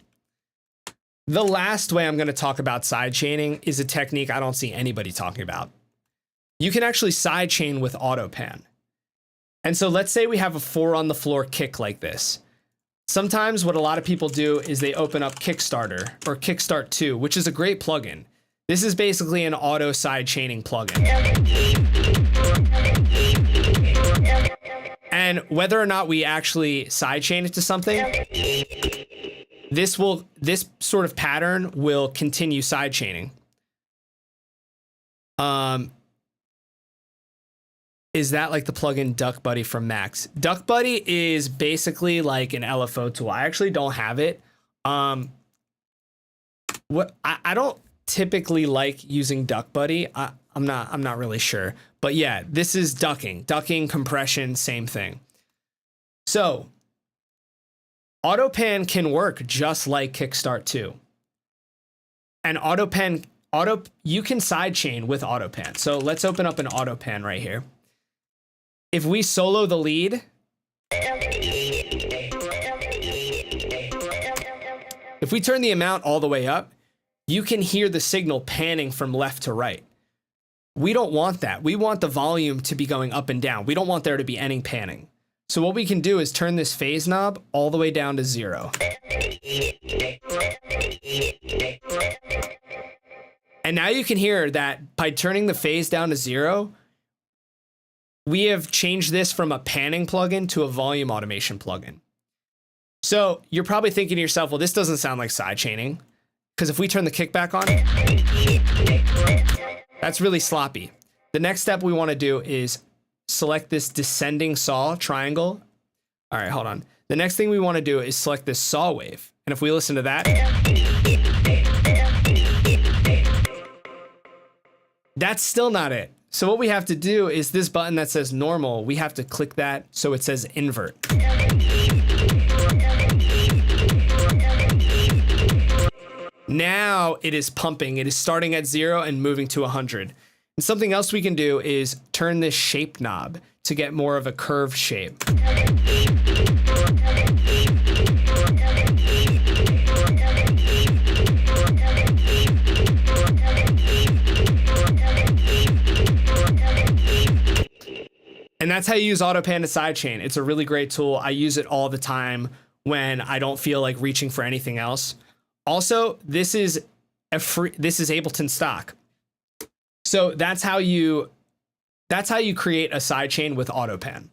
the last way I'm going to talk about sidechaining is a technique I don't see anybody talking about. You can actually sidechain with auto pan. And so let's say we have a 4 on the floor kick like this. Sometimes what a lot of people do is they open up Kickstarter or Kickstart 2, which is a great plugin. This is basically an auto sidechaining plugin. And whether or not we actually sidechain it to something, this sort of pattern will continue sidechaining. Is that like the plugin Duck Buddy from Max? Duck Buddy is basically like an LFO tool. I actually don't have it. I don't typically like using Duck Buddy. I'm not really sure. But yeah, this is ducking compression, same thing. So AutoPan can work just like Kickstart too. And you can sidechain with AutoPan. So let's open up an AutoPan right here. If we solo the lead, if we turn the amount all the way up, you can hear the signal panning from left to right. We don't want that. We want the volume to be going up and down. We don't want there to be any panning. So what we can do is turn this phase knob all the way down to 0. And now you can hear that by turning the phase down to 0, we have changed this from a panning plugin to a volume automation plugin. So you're probably thinking to yourself, well, this doesn't sound like sidechaining, because if we turn the kickback on, that's really sloppy. The next step we want to do is select this descending saw triangle. All right, hold on. The next thing we want to do is select this saw wave. And if we listen to that, that's still not it. So what we have to do is this button that says normal, we have to click that so it says invert. Now it is pumping. It is starting at 0 and moving to 100. And something else we can do is turn this shape knob to get more of a curved shape. And that's how you use AutoPan to sidechain. It's a really great tool. I use it all the time when I don't feel like reaching for anything else. Also, this is Ableton stock. So that's how you create a sidechain with AutoPan.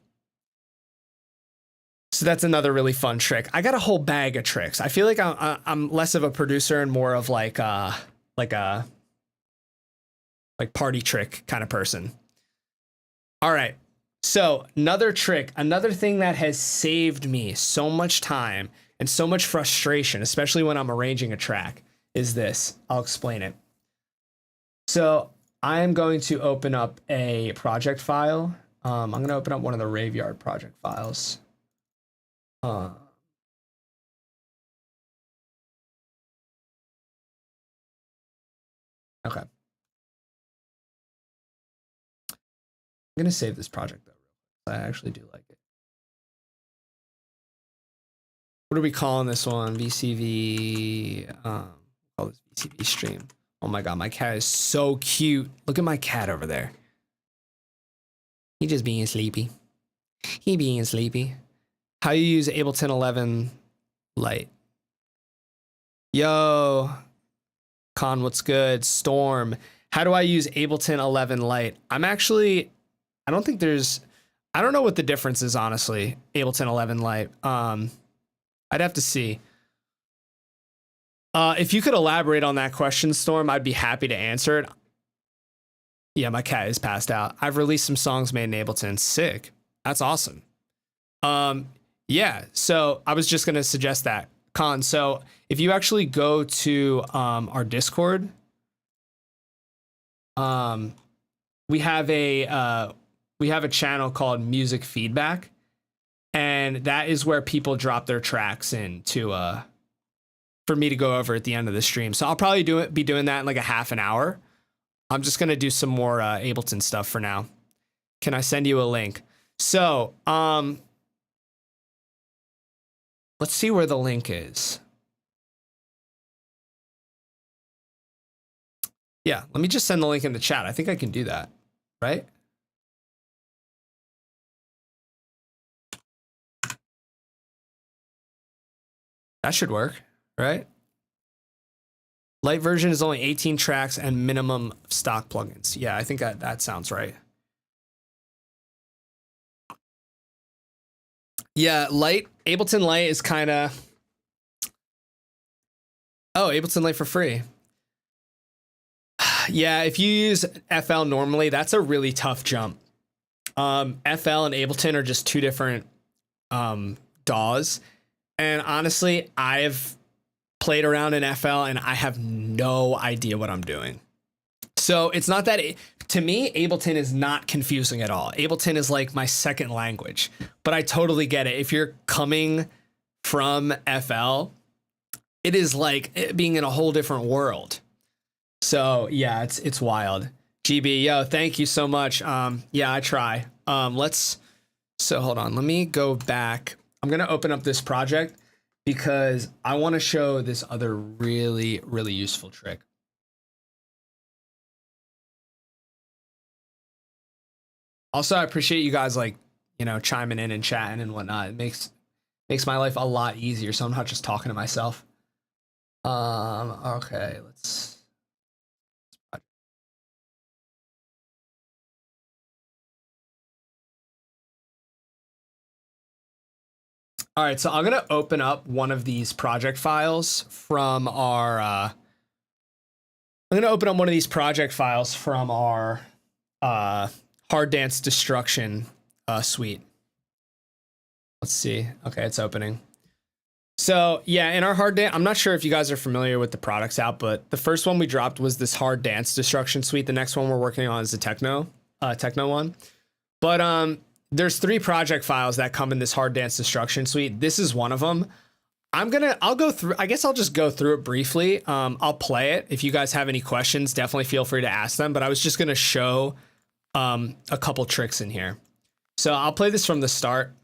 So that's another really fun trick. I got a whole bag of tricks. I feel like I'm less of a producer and more of like party trick kind of person. All right. So another trick, another thing that has saved me so much time and so much frustration, especially when I'm arranging a track, is this. I'll explain it. So I'm going to open up a project file. I'm going to open up one of the Raveyard project files. Okay. I'm going to save this project though. I actually do like it. What are we calling this one? VCV, call this VCV stream. Oh my God, my cat is so cute. Look at my cat over there. He just being sleepy. He being sleepy. How you use Ableton 11 Lite? Yo, Con, what's good? Storm. How do I use Ableton 11 Lite? I don't know what the difference is, honestly. Ableton 11 Lite. I'd have to see. If you could elaborate on that question, Storm, I'd be happy to answer it. Yeah, my cat is passed out. I've released some songs made in Ableton. Sick. That's awesome. Yeah, so I was just going to suggest that. Con, so if you actually go to our Discord, we have a channel called Music Feedback, and that is where people drop their tracks in to for me to go over at the end of the stream. So I'll probably be doing that in like a half an hour. I'm just gonna do some more Ableton stuff for now. Can I send you a link? So let's see where the link is. Yeah, let me just send the link in the chat. I think I can do that, right? That should work, right? Light version is only 18 tracks and minimum stock plugins. Yeah, I think that sounds right. Yeah, Ableton Lite is kind of... Oh, Ableton Lite for free. Yeah, if you use FL normally, that's a really tough jump. FL and Ableton are just two different DAWs. And honestly, I've played around in FL and I have no idea what I'm doing. So it's not that, to me, Ableton is not confusing at all. Ableton is like my second language, but I totally get it. If you're coming from FL, it is like it being in a whole different world. So yeah, it's wild. GB, yo, thank you so much. Yeah, I try. So hold on, let me go back. I'm gonna open up this project because I want to show this other really, really useful trick. Also, I appreciate you guys like, you know, chiming in and chatting and whatnot. It makes my life a lot easier, so I'm not just talking to myself. Okay, let's all right, so I'm gonna open up one of these project files from our Hard Dance Destruction suite. Let's see. Okay, it's opening. So yeah, in our Hard Dance, I'm not sure if you guys are familiar with the products out, but the first one we dropped was this Hard Dance Destruction suite. The next one we're working on is the Techno one. But there's 3 project files that come in this Hard Dance Destruction suite. This is one of them. I'll go through, I guess I'll just go through it briefly. I'll play it. If you guys have any questions, definitely feel free to ask them, but I was just gonna show a couple tricks in here. So I'll play this from the start.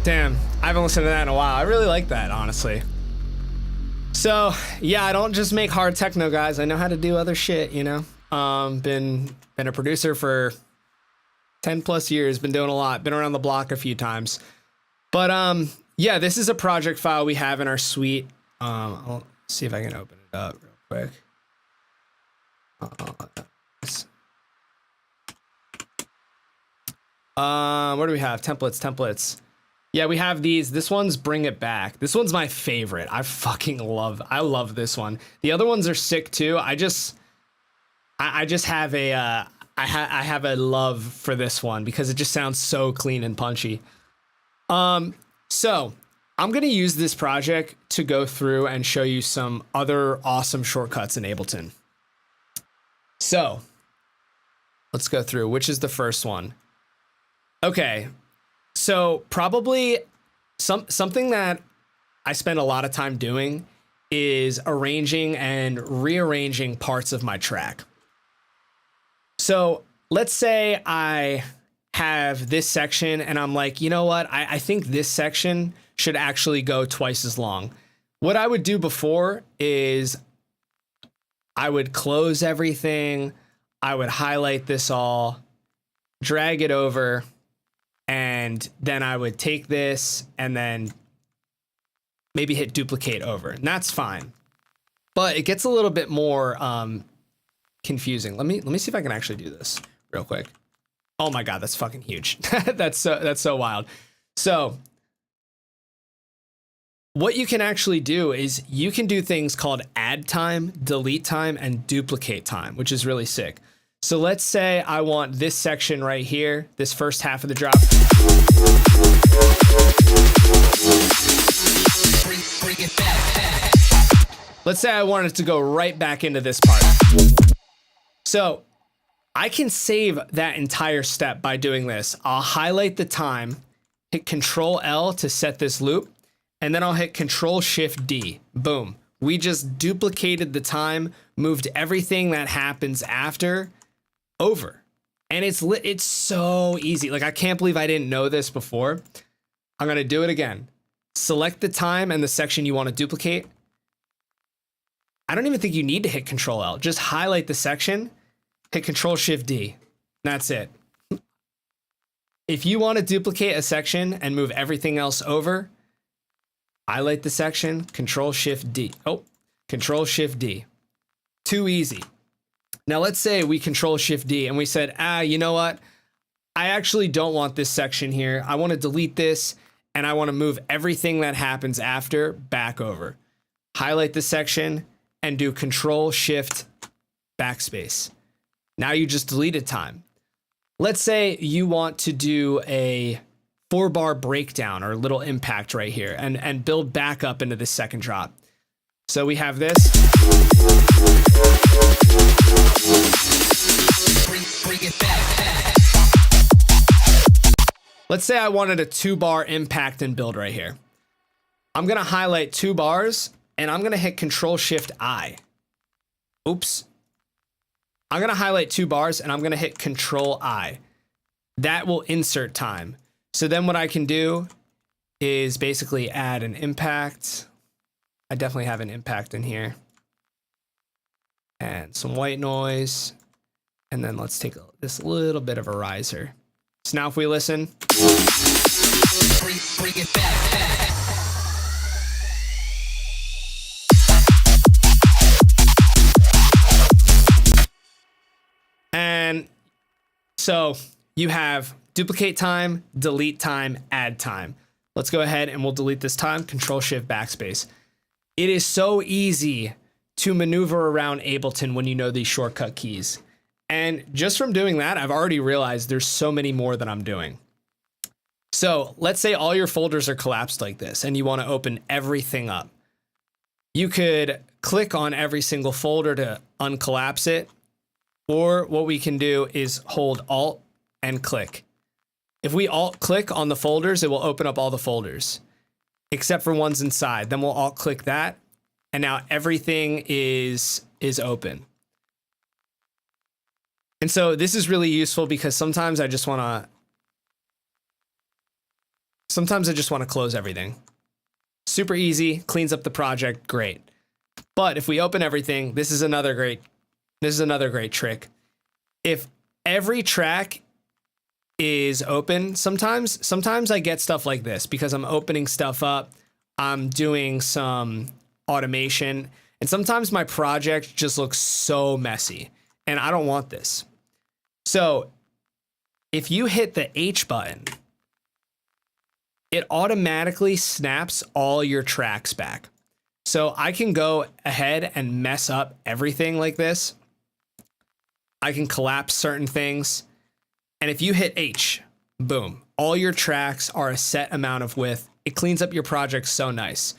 Damn, I haven't listened to that in a while. I really like that, honestly. So, yeah, I don't just make hard techno, guys. I know how to do other shit, you know? Been a producer for 10 plus years, been doing a lot, been around the block a few times. But, yeah, this is a project file we have in our suite. I'll see if I can open it up real quick. What do we have? Templates. Yeah, we have these. This one's Bring It Back. This one's my favorite. I love this one. The other ones are sick too. I just have a I have a love for this one because it just sounds so clean and punchy. So I'm gonna use this project to go through and show you some other awesome shortcuts in Ableton. So let's go through. Which is the first one? Okay. So probably something that I spend a lot of time doing is arranging and rearranging parts of my track. So let's say I have this section and I'm like, you know what? I think this section should actually go twice as long. What I would do before is I would close everything. I would highlight this all, drag it over, and then I would take this and then maybe hit duplicate over, and that's fine. But it gets a little bit more confusing. Let me see if I can actually do this real quick. Oh my God, that's fucking huge. That's so wild. So what you can actually do is you can do things called add time, delete time, and duplicate time, which is really sick. So let's say I want this section right here, this first half of the drop. Let's say I want it to go right back into this part. So I can save that entire step by doing this. I'll highlight the time, hit Control L to set this loop, and then I'll hit Control Shift D. Boom. We just duplicated the time, moved everything that happens after over. And it's so easy. Like, I can't believe I didn't know this before. I'm going to do it again. Select the time and the section you want to duplicate. I don't even think you need to hit Control L. Just highlight the section, hit Control Shift D. That's it. If you want to duplicate a section and move everything else over, highlight the section, Control Shift D. Oh, Control Shift D. Too easy. Now let's say we Control Shift D and we said, you know what? I actually don't want this section here. I want to delete this and I want to move everything that happens after back over. Highlight the section and do Control Shift Backspace. Now you just deleted time. Let's say you want to do a 4-bar breakdown or a little impact right here and build back up into the second drop. So we have this. Let's say I wanted a 2-bar impact and build right here. I'm going to highlight 2 bars and I'm going to hit Control Shift I. Oops. I'm going to highlight 2 bars and I'm going to hit Control I. That will insert time. So then what I can do is basically add an impact. I definitely have an impact in here. And some white noise. And then let's take this little bit of a riser. So now if we listen. Bring it back. And so you have duplicate time, delete time, add time. Let's go ahead and we'll delete this time, Control Shift Backspace. It is so easy to maneuver around Ableton when you know these shortcut keys. And just from doing that, I've already realized there's so many more that I'm doing. So let's say all your folders are collapsed like this and you want to open everything up. You could click on every single folder to uncollapse it. Or what we can do is hold Alt and click. If we Alt click on the folders, it will open up all the folders, except for ones inside. Then we'll Alt click that, and now everything is open. And so this is really useful because sometimes I just want to close everything. Super easy, cleans up the project, great. But if we open everything, this is another great trick. If every track is open, sometimes I get stuff like this because I'm opening stuff up, I'm doing some automation, and sometimes my project just looks so messy, and I don't want this. So if you hit the H button, it automatically snaps all your tracks back. So I can go ahead and mess up everything like this. I can collapse certain things. And if you hit H, boom, all your tracks are a set amount of width. It cleans up your project so nice.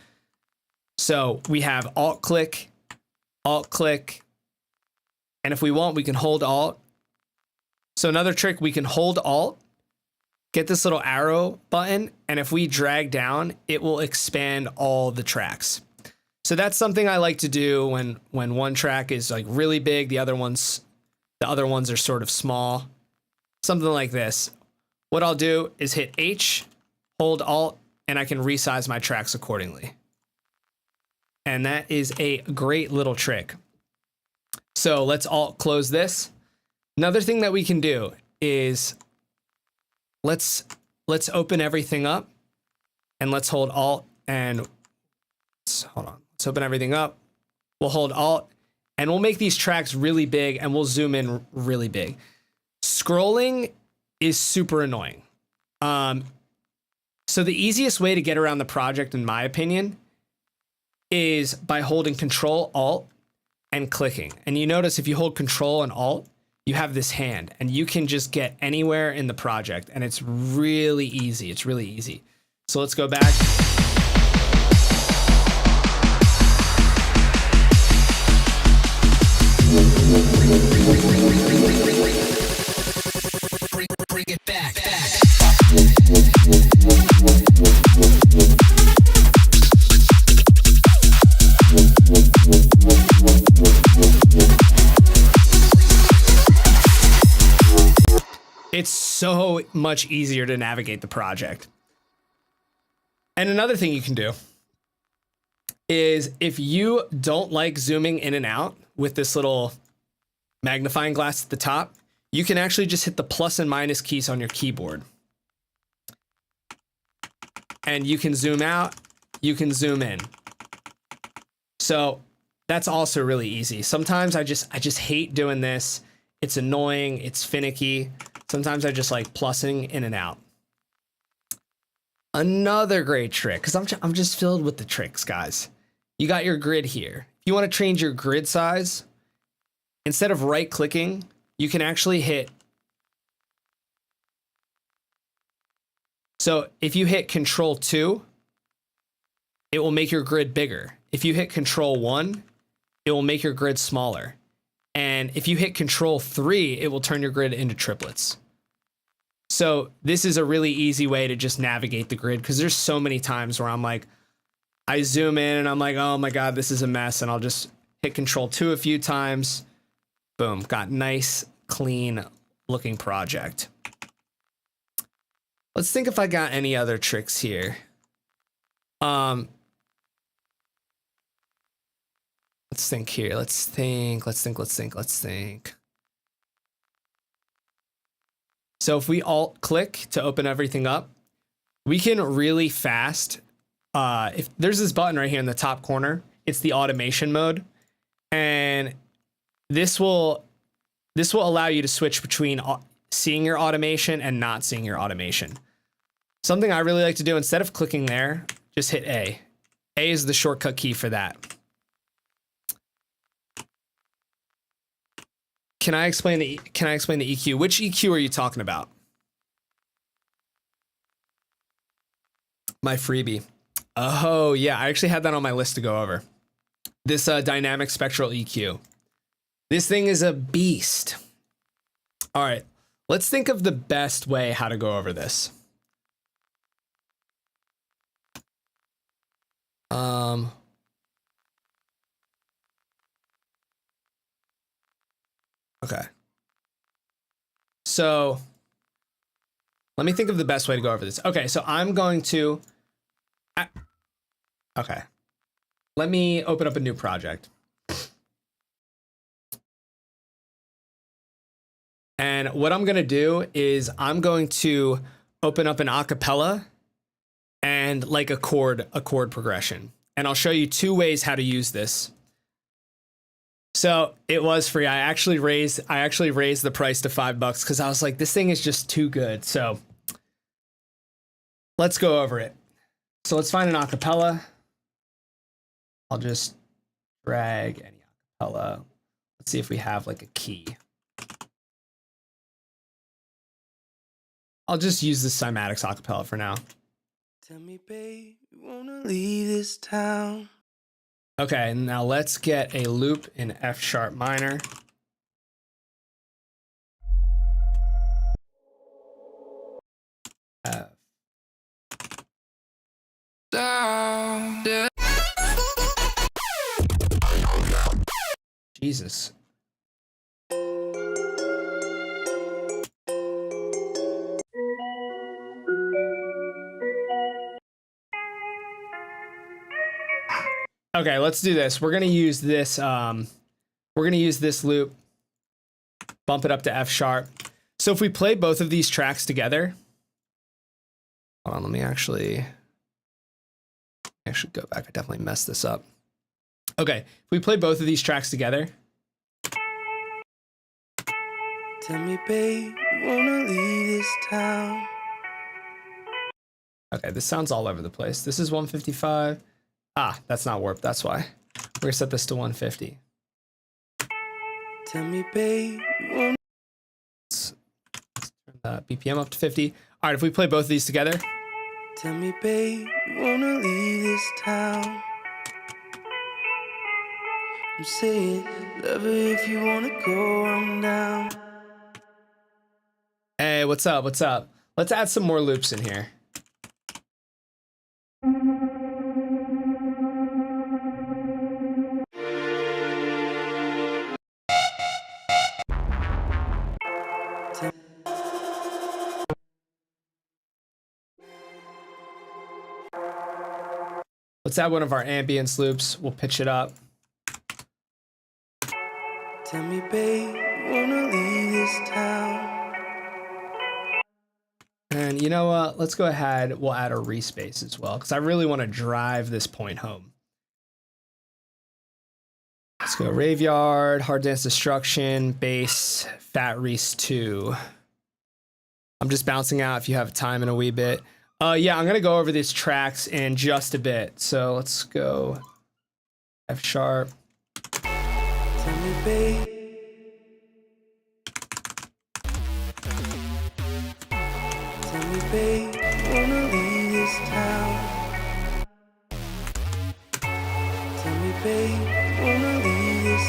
So we have Alt click, and if we want, we can hold Alt. So another trick, we can hold Alt, get this little arrow button, and if we drag down, it will expand all the tracks. So that's something I like to do when one track is like really big, the other ones are sort of small. Something like this. What I'll do is hit H, hold Alt, and I can resize my tracks accordingly. And that is a great little trick. So let's Alt close this. Another thing that we can do is let's open everything up and let's hold Alt and hold on. Let's open everything up. We'll hold Alt and we'll make these tracks really big and we'll zoom in really big. Scrolling is super annoying. So the easiest way to get around the project, in my opinion, is by holding Control, Alt, and clicking. And you notice if you hold Control and Alt, you have this hand, and you can just get anywhere in the project, and it's really easy. It's really easy. So let's go back. Bring it back. It's so much easier to navigate the project. And another thing you can do is, if you don't like zooming in and out with this little magnifying glass at the top, you can actually just hit the plus and minus keys on your keyboard. And you can zoom out, you can zoom in. So that's also really easy. Sometimes I just hate doing this. It's annoying, it's finicky. Sometimes I just like plussing in and out. Another great trick, because I'm just filled with the tricks, guys. You got your grid here. If you want to change your grid size, instead of right clicking, you can actually hit. So if you hit Control 2, it will make your grid bigger. If you hit Control 1, it will make your grid smaller. And if you hit Control 3, it will turn your grid into triplets. So this is a really easy way to just navigate the grid, because there's so many times where I'm like, I zoom in and I'm like, oh my God, this is a mess. And I'll just hit Control 2 a few times. Boom, got nice, clean looking project. Let's think if I got any other tricks here. Let's think here. Let's think. So if we alt click to open everything up, we can really fast. If there's this button right here in the top corner, it's the automation mode. And this will allow you to switch between seeing your automation and not seeing your automation. Something I really like to do, instead of clicking there, just hit A. A is the shortcut key for that. Can I explain the EQ? Which EQ are you talking about? My freebie. Oh yeah, I actually had that on my list to go over. This dynamic spectral EQ. This thing is a beast. All right, let's think of the best way how to go over this. Okay. So let me think of the best way to go over this. Okay, so I'm going to, okay. Let me open up a new project. And what I'm gonna do is I'm going to open up an acapella and like a chord progression. And I'll show you two ways how to use this. So it was free. I actually raised the price to $5 because I was like, this thing is just too good. So let's go over it. So let's find an acapella. I'll just drag any acapella. Let's see if we have like a key. I'll just use the cymatics acapella for now. Tell me, babe, you wanna leave this town? Okay, now let's get a loop in F sharp minor. Jesus. Okay, let's do this. We're gonna use this. We're gonna use this loop. Bump it up to F sharp. So if we play both of these tracks together, hold on. Let me actually go back. I definitely messed this up. Okay, if we play both of these tracks together. Tell me, babe, you wanna leave this town? Okay, this sounds all over the place. This is 155. Ah, that's not warped. That's why. We're gonna set this to 150. Tell me, babe, you wanna BPM up to 50. All right, if we play both of these together. Tell me, babe, you wanna leave this town? I'm saying, love her if you wanna go, I'm down. Hey, what's up? What's up? Let's add some more loops in here. Let's add one of our ambience loops. We'll pitch it up. Tell me, babe, you wanna leave this town? And you know what? Let's go ahead. We'll add a respace as well, because I really want to drive this point home. Let's go Raveyard, Hard Dance Destruction, Bass, Fat Reese 2. I'm just bouncing out if you have time in a wee bit. Yeah, I'm going to go over these tracks in just a bit. So let's go F sharp. Tell me, babe. Tell me, babe, you wanna leave this town? Tell me, babe, you wanna leave this.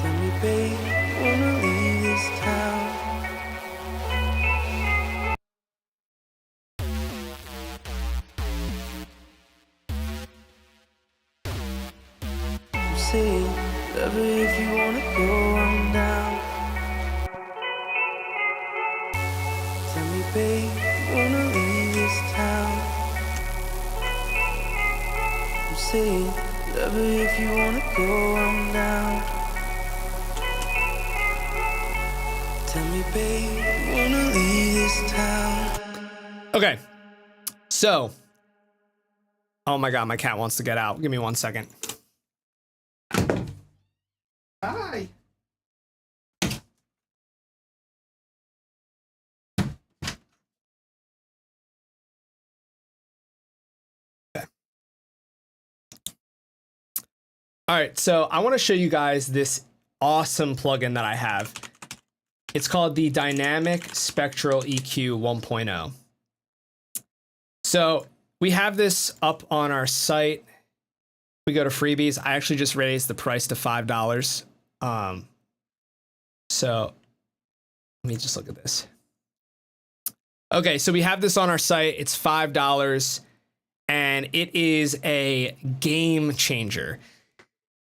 Tell me, babe, you wanna leave this town? I'm saying, love her if you wanna go, I'm down. Tell me, babe, you wanna leave this town? I'm saying, love her if you wanna go, I'm down. Tell me, babe, you wanna leave this town? Okay. So, oh my God, my cat wants to get out. Give me 1 second. Hi. Okay. All right, so I want to show you guys this awesome plugin that I have. It's called the Dynamic Spectral EQ 1.0. So we have this up on our site. We go to freebies. I actually just raised the price to $5. So let me just look at this. Okay, so we have this on our site. It's $5 and it is a game changer.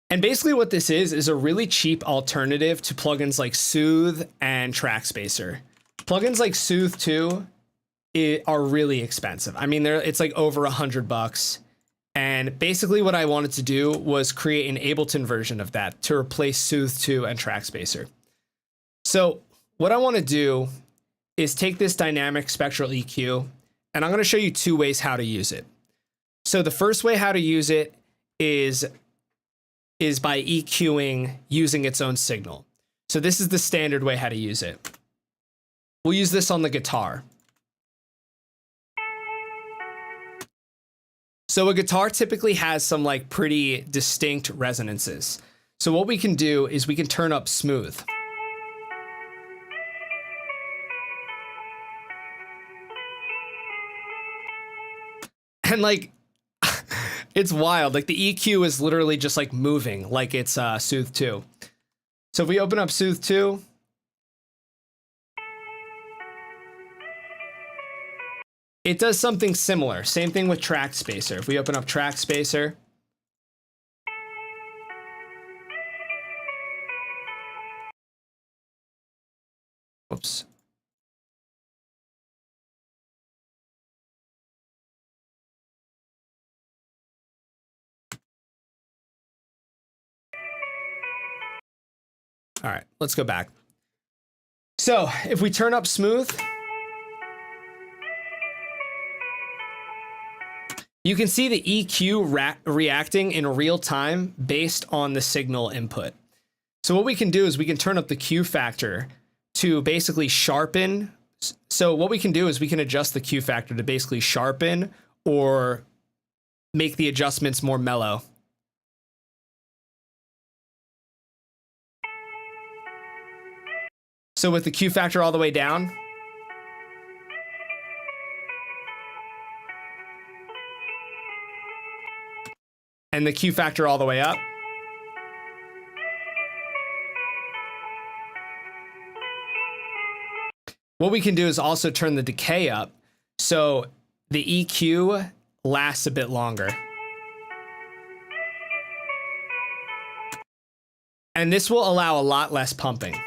And basically what this is a really cheap alternative to plugins like Soothe and Track Spacer. Plugins like Soothe 2 are really expensive. I mean, it's like over $100. And basically what I wanted to do was create an Ableton version of that to replace Soothe 2 and Track Spacer. So what I want to do is take this dynamic spectral EQ, and I'm going to show you 2 ways how to use it. So the first way how to use it is by EQing using its own signal. So this is the standard way how to use it. We'll use this on the guitar. So a guitar typically has some like pretty distinct resonances. So what we can do is we can turn up smooth. And like, it's wild. Like the EQ is literally just like moving like it's Soothe 2. So if we open up Soothe 2, it does something similar. Same thing with Track Spacer. If we open up Track Spacer, oops. All right, let's go back. So if we turn up smooth, you can see the EQ reacting in real time based on the signal input. So what we can do is we can turn up the Q factor to basically sharpen. So what we can do is we can adjust the Q factor to basically sharpen or make the adjustments more mellow. So with the Q factor all the way down, and the Q factor all the way up, what we can do is also turn the decay up so the EQ lasts a bit longer. And this will allow a lot less pumping.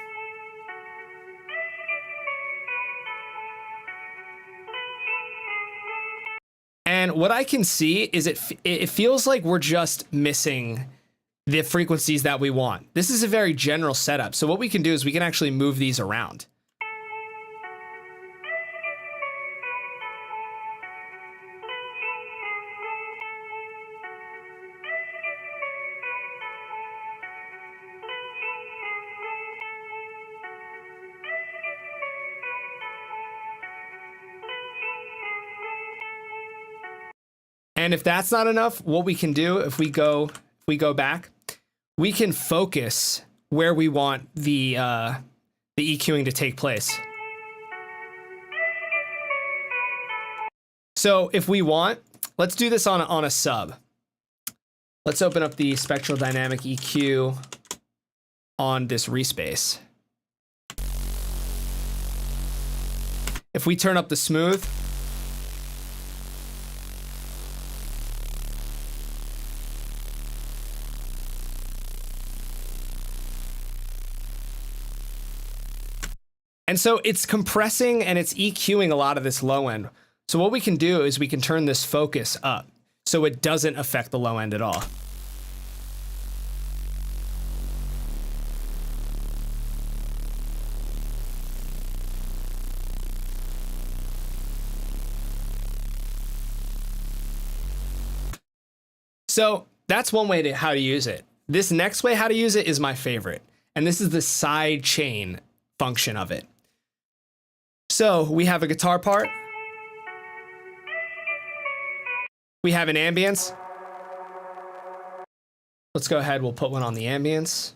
And what I can see is it feels like we're just missing the frequencies that we want. This is a very general setup. So what we can do is we can actually move these around. And if that's not enough, what we can do, if we go back, we can focus where we want the EQing to take place. So if we want, let's do this on a sub. Let's open up the spectral dynamic EQ on this respace. If we turn up the smooth, and so it's compressing and it's EQing a lot of this low end. So what we can do is we can turn this focus up so it doesn't affect the low end at all. So that's one way to how to use it. This next way how to use it is my favorite, and this is the side chain function of it. So we have a guitar part, we have an ambience. Let's go ahead, we'll put one on the ambience.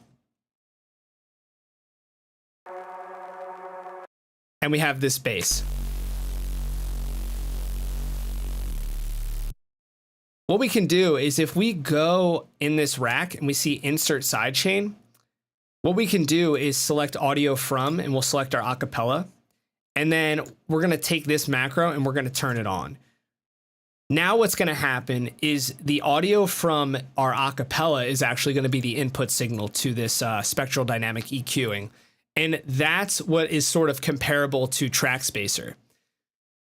And we have this bass. What we can do is if we go in this rack and we see insert sidechain, what we can do is select audio from, and we'll select our acapella. And then we're gonna take this macro and we're gonna turn it on. Now what's gonna happen is the audio from our acapella is actually gonna be the input signal to this spectral dynamic EQing. And that's what is sort of comparable to Track Spacer.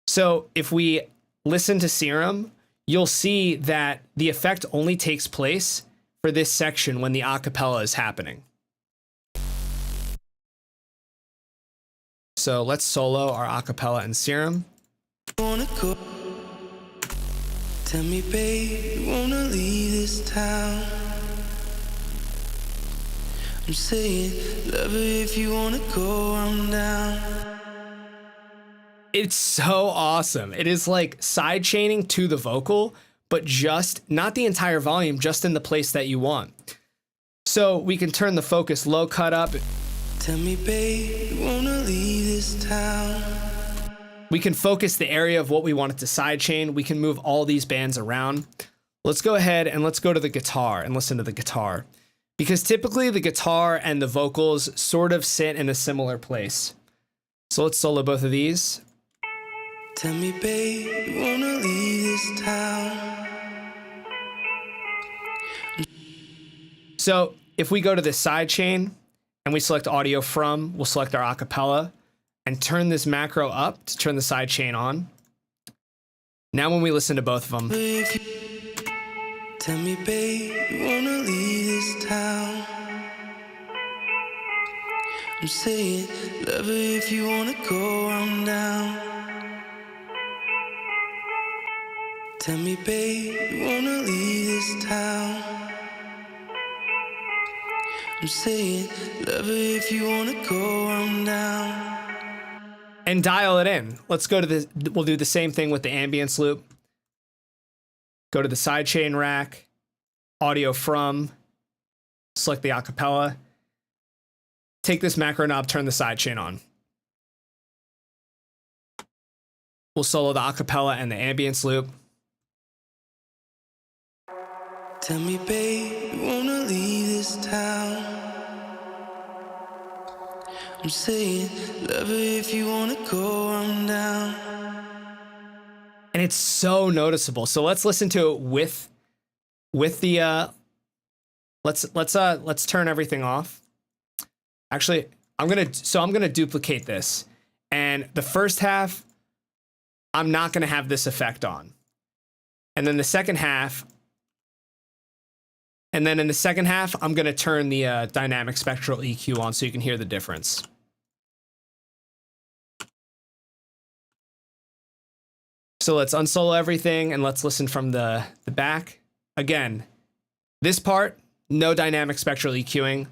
So if we listen to SERUM, you'll see that the effect only takes place for this section when the acapella is happening. So let's solo our acapella in SERUM. Wanna go? Tell me, babe, you wanna leave this town? I'm saying, love her if you wanna go, I'm down. It's so awesome. It is like side chaining to the vocal, but just not the entire volume, just in the place that you want. So we can turn the focus low cut up. Tell me, babe, you wanna leave this town? We can focus the area of what we want it to sidechain. We can move all these bands around. Let's go ahead and let's go to the guitar and listen to the guitar, because typically the guitar and the vocals sort of sit in a similar place. So let's solo both of these. Tell me, babe, you wanna leave this town? So if we go to the sidechain and we select audio from, we'll select our acapella and turn this macro up to turn the sidechain on. Now when we listen to both of them, Tell me, babe, you wanna leave this town? I'm saying, love her if you wanna go, I'm down. Tell me, babe, you wanna leave this town? I'm saying, love her if you wanna go, I'm down. and dial it in. Let's go to the, we'll do the same thing with the ambience loop. Go to the sidechain rack, audio from, select the acapella. take this macro knob, turn the sidechain on. We'll solo the acapella and the ambience loop. Tell me, babe, you wanna leave this town? I'm saying, love her if you wanna go, I'm down. And it's so noticeable. So let's listen to it with the let's turn everything off. Actually, I'm gonna duplicate this, and the first half I'm not gonna have this effect on, and then the second half, and then in the second half I'm gonna turn the dynamic spectral EQ on so you can hear the difference. So let's unsolo everything and let's listen from the back. Again, this part, no dynamic spectral EQing.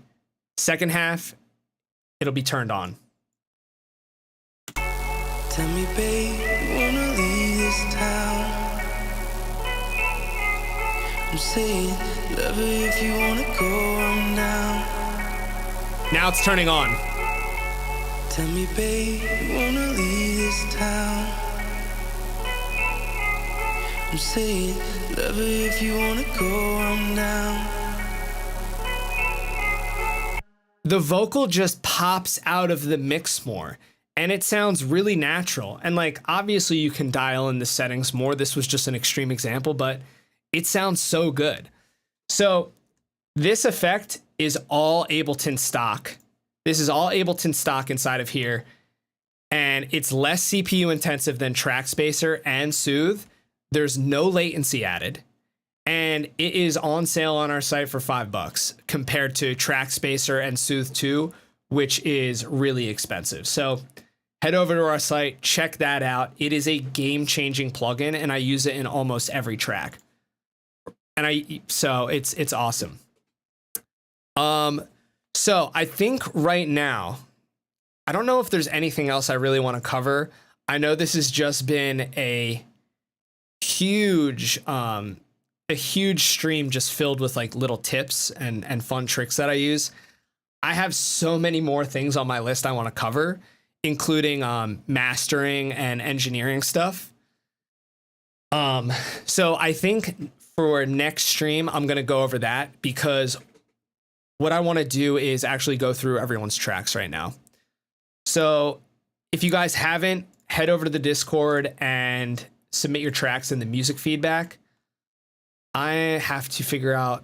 Second half, it'll be turned on. Tell me, babe, you wanna leave this town? I'm saying, love her if you wanna go, I'm down. Now it's turning on. Tell me, babe, you wanna leave this town? I'm saying, love her if you wanna go, I'm down. The vocal just pops out of the mix more, and it sounds really natural. And like, obviously you can dial in the settings more. This was just an extreme example, but it sounds so good. So this effect is all Ableton stock. This is all Ableton stock inside of here, and it's less CPU intensive than Track Spacer and Soothe. There's no latency added, and it is on sale on our site for $5 compared to Track Spacer and Soothe 2, which is really expensive. So head over to our site, check that out. It is a game-changing plugin, and I use it in almost every track. And so it's awesome. So I think right now, I don't know if there's anything else I really want to cover. I know this has just been a huge stream just filled with like little tips and fun tricks that I use. I have so many more things on my list I want to cover, including mastering and engineering stuff. So I think for next stream, I'm going to go over that, because what I want to do is actually go through everyone's tracks right now. So if you guys haven't, head over to the Discord and submit your tracks in the music feedback. I have to figure out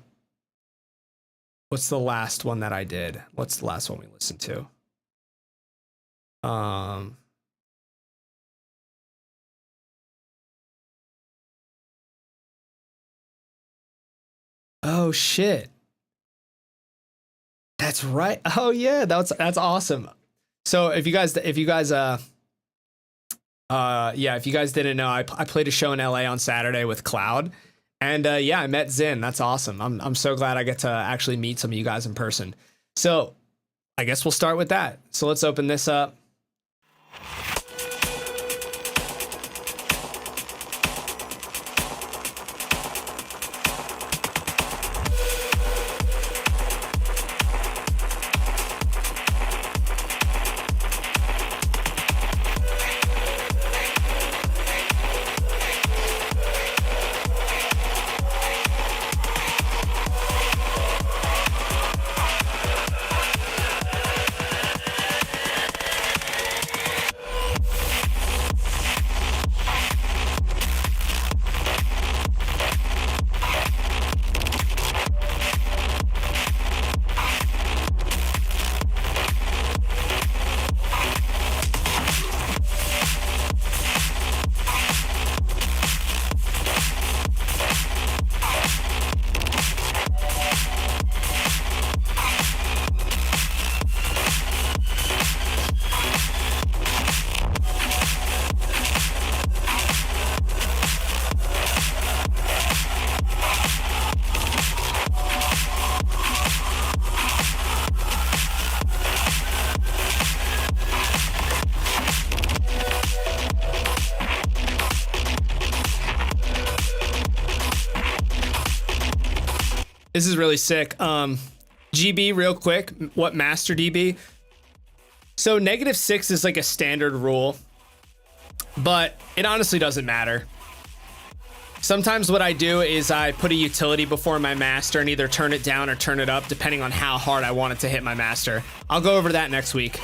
what's the last one that I did. What's the last one we listened to? Oh shit. That's right. Oh yeah, that's awesome. So if you guys didn't know, I played a show in LA on Saturday with Cloud, and yeah, I met Zin. That's awesome. I'm so glad I get to actually meet some of you guys in person. So I guess we'll start with that. So let's open this up. This is really sick. GB, real quick, what master DB? So -6 is like a standard rule, but it honestly doesn't matter. Sometimes what I do is I put a utility before my master and either turn it down or turn it up depending on how hard I want it to hit my master. I'll go over that next week.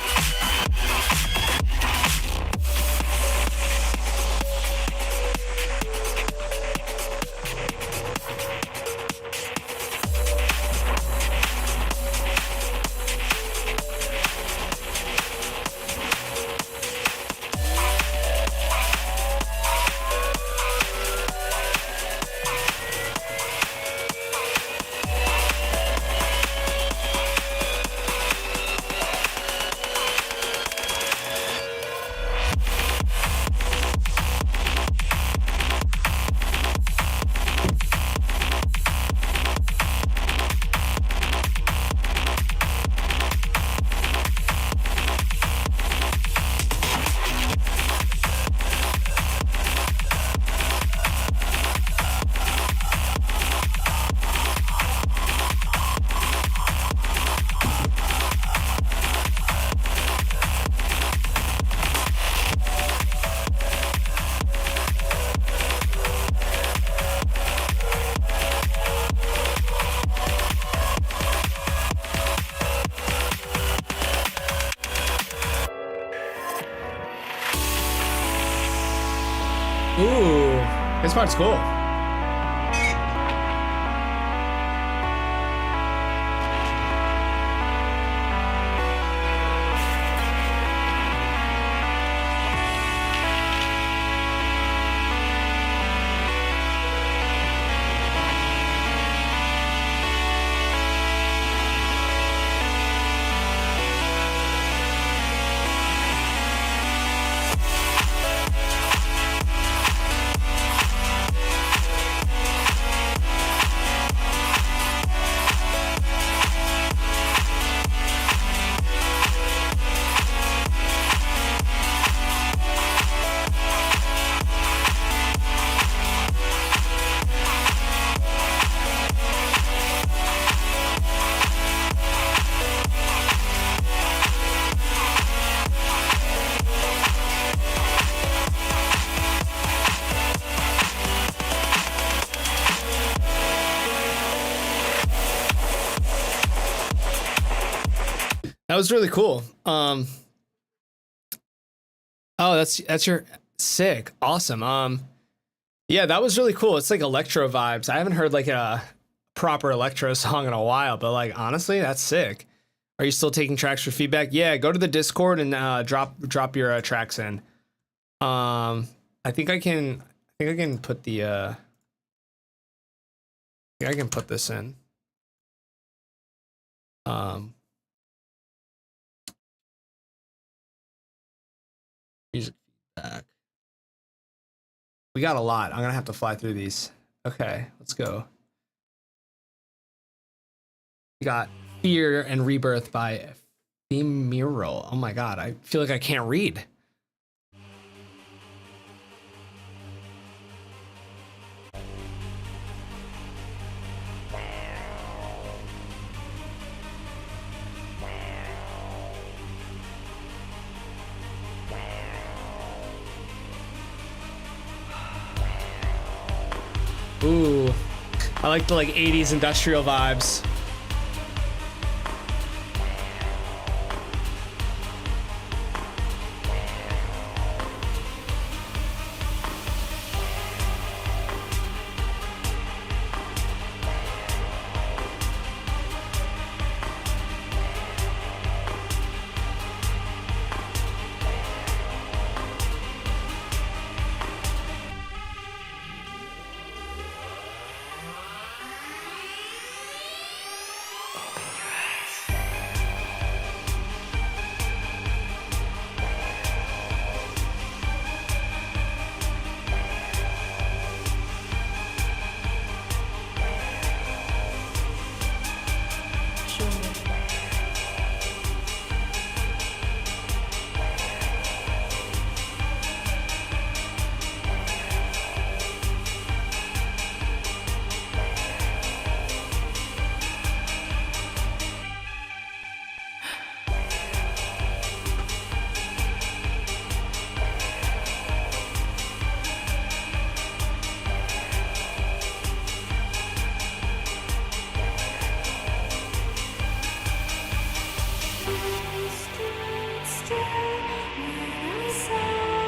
Ooh, this part's cool. That was really cool. Oh, that's your sick. Awesome. Yeah, that was really cool. It's like electro vibes. I haven't heard like a proper electro song in a while, but like honestly, that's sick. Are you still taking tracks for feedback? Yeah, go to the Discord and drop your tracks in. I think I can put the I think I can put this in. Music feedback. We got a lot. I'm gonna have to fly through these. Okay, let's go. We got Fear and Rebirth by Ephemeral. Oh my god, I feel like I can't read. Ooh, I like the like 80s industrial vibes.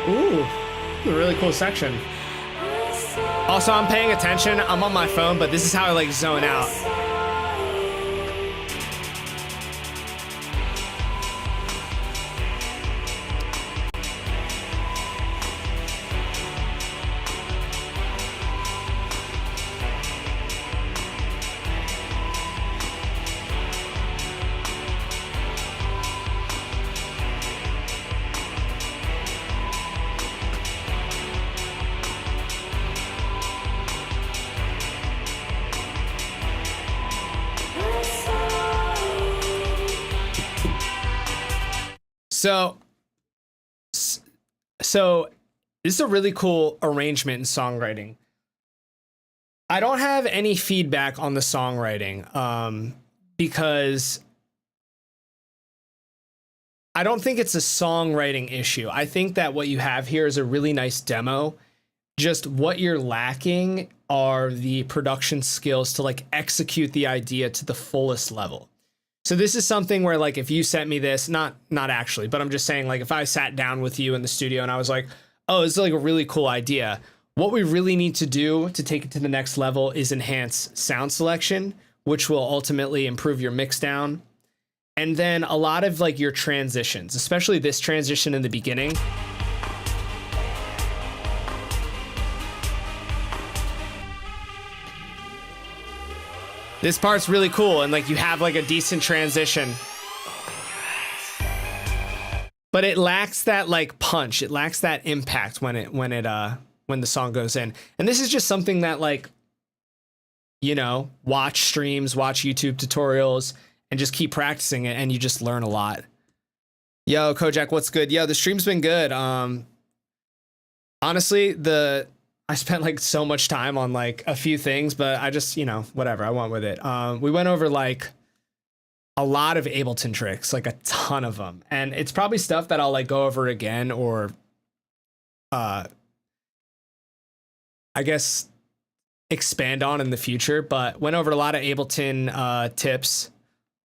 Ooh, a really cool section. Also, I'm paying attention. I'm on my phone, but this is how I like zone out. So this is a really cool arrangement in songwriting. I don't have any feedback on the songwriting because I don't think it's a songwriting issue. I think that what you have here is a really nice demo. Just what you're lacking are the production skills to like execute the idea to the fullest level. So this is something where like if you sent me this, not actually, but I'm just saying like if I sat down with you in the studio and I was like, oh, this is like a really cool idea. What we really need to do to take it to the next level is enhance sound selection, which will ultimately improve your mix down. And then a lot of like your transitions, especially this transition in the beginning. This part's really cool, and like you have like a decent transition. But it lacks that like punch. It lacks that impact when the song goes in. And this is just something that like, you know, watch streams, watch YouTube tutorials, and just keep practicing it, and you just learn a lot. Yo, Kojak, what's good? Yo, the stream's been good. Honestly, I spent like so much time on like a few things, but I just, you know, whatever, I went with it. We went over like a lot of Ableton tricks, like a ton of them. And it's probably stuff that I'll like go over again or I guess expand on in the future, but went over a lot of Ableton tips.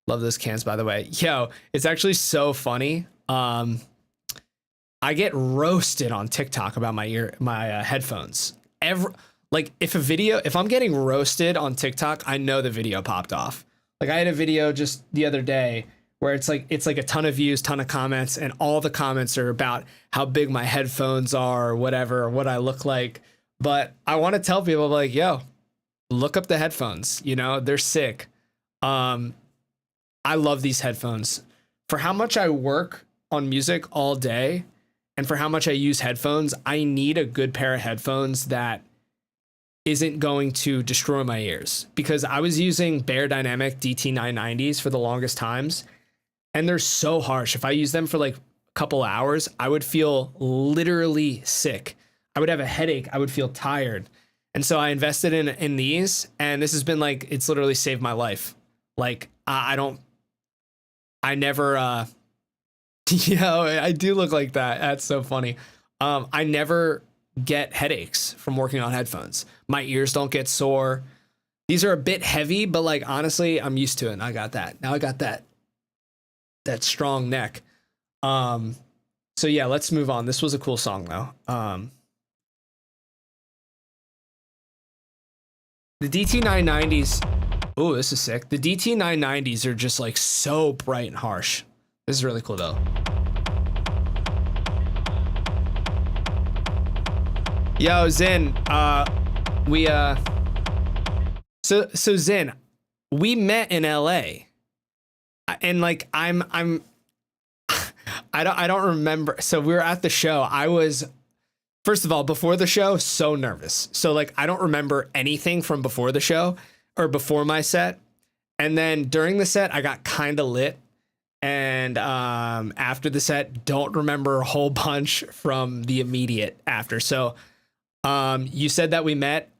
Love those cans, by the way. Yo, it's actually so funny. I get roasted on TikTok about my headphones. If I'm getting roasted on TikTok, I know the video popped off. Like I had a video just the other day where it's like a ton of views, ton of comments, and all the comments are about how big my headphones are or whatever, or what I look like. But I want to tell people like, yo, look up the headphones, you know, they're sick. I love these headphones. For how much I work on music all day and for how much I use headphones, I need a good pair of headphones that isn't going to destroy my ears, because I was using Bear Dynamic DT990s for the longest times, and they're so harsh. If I use them for like a couple hours, I would feel literally sick. I would have a headache. I would feel tired. And so I invested in these, and this has been like, it's literally saved my life. Like I never, I do look like that. That's so funny. I never get headaches from working on headphones. My ears don't get sore. These are a bit heavy, but like, honestly, I'm used to it. And I got that. Now I got that strong neck. So yeah, let's move on. This was a cool song though. The DT990s. Oh, this is sick. The DT990s are just like so bright and harsh. This is really cool though. Yo, Zin, so Zin, we met in LA, and like I don't remember. So we were at the show. I was, first of all, before the show, so nervous. So like I don't remember anything from before the show or before my set, and then during the set I got kind of lit, and after the set, don't remember a whole bunch from the immediate after. So. You said that we met.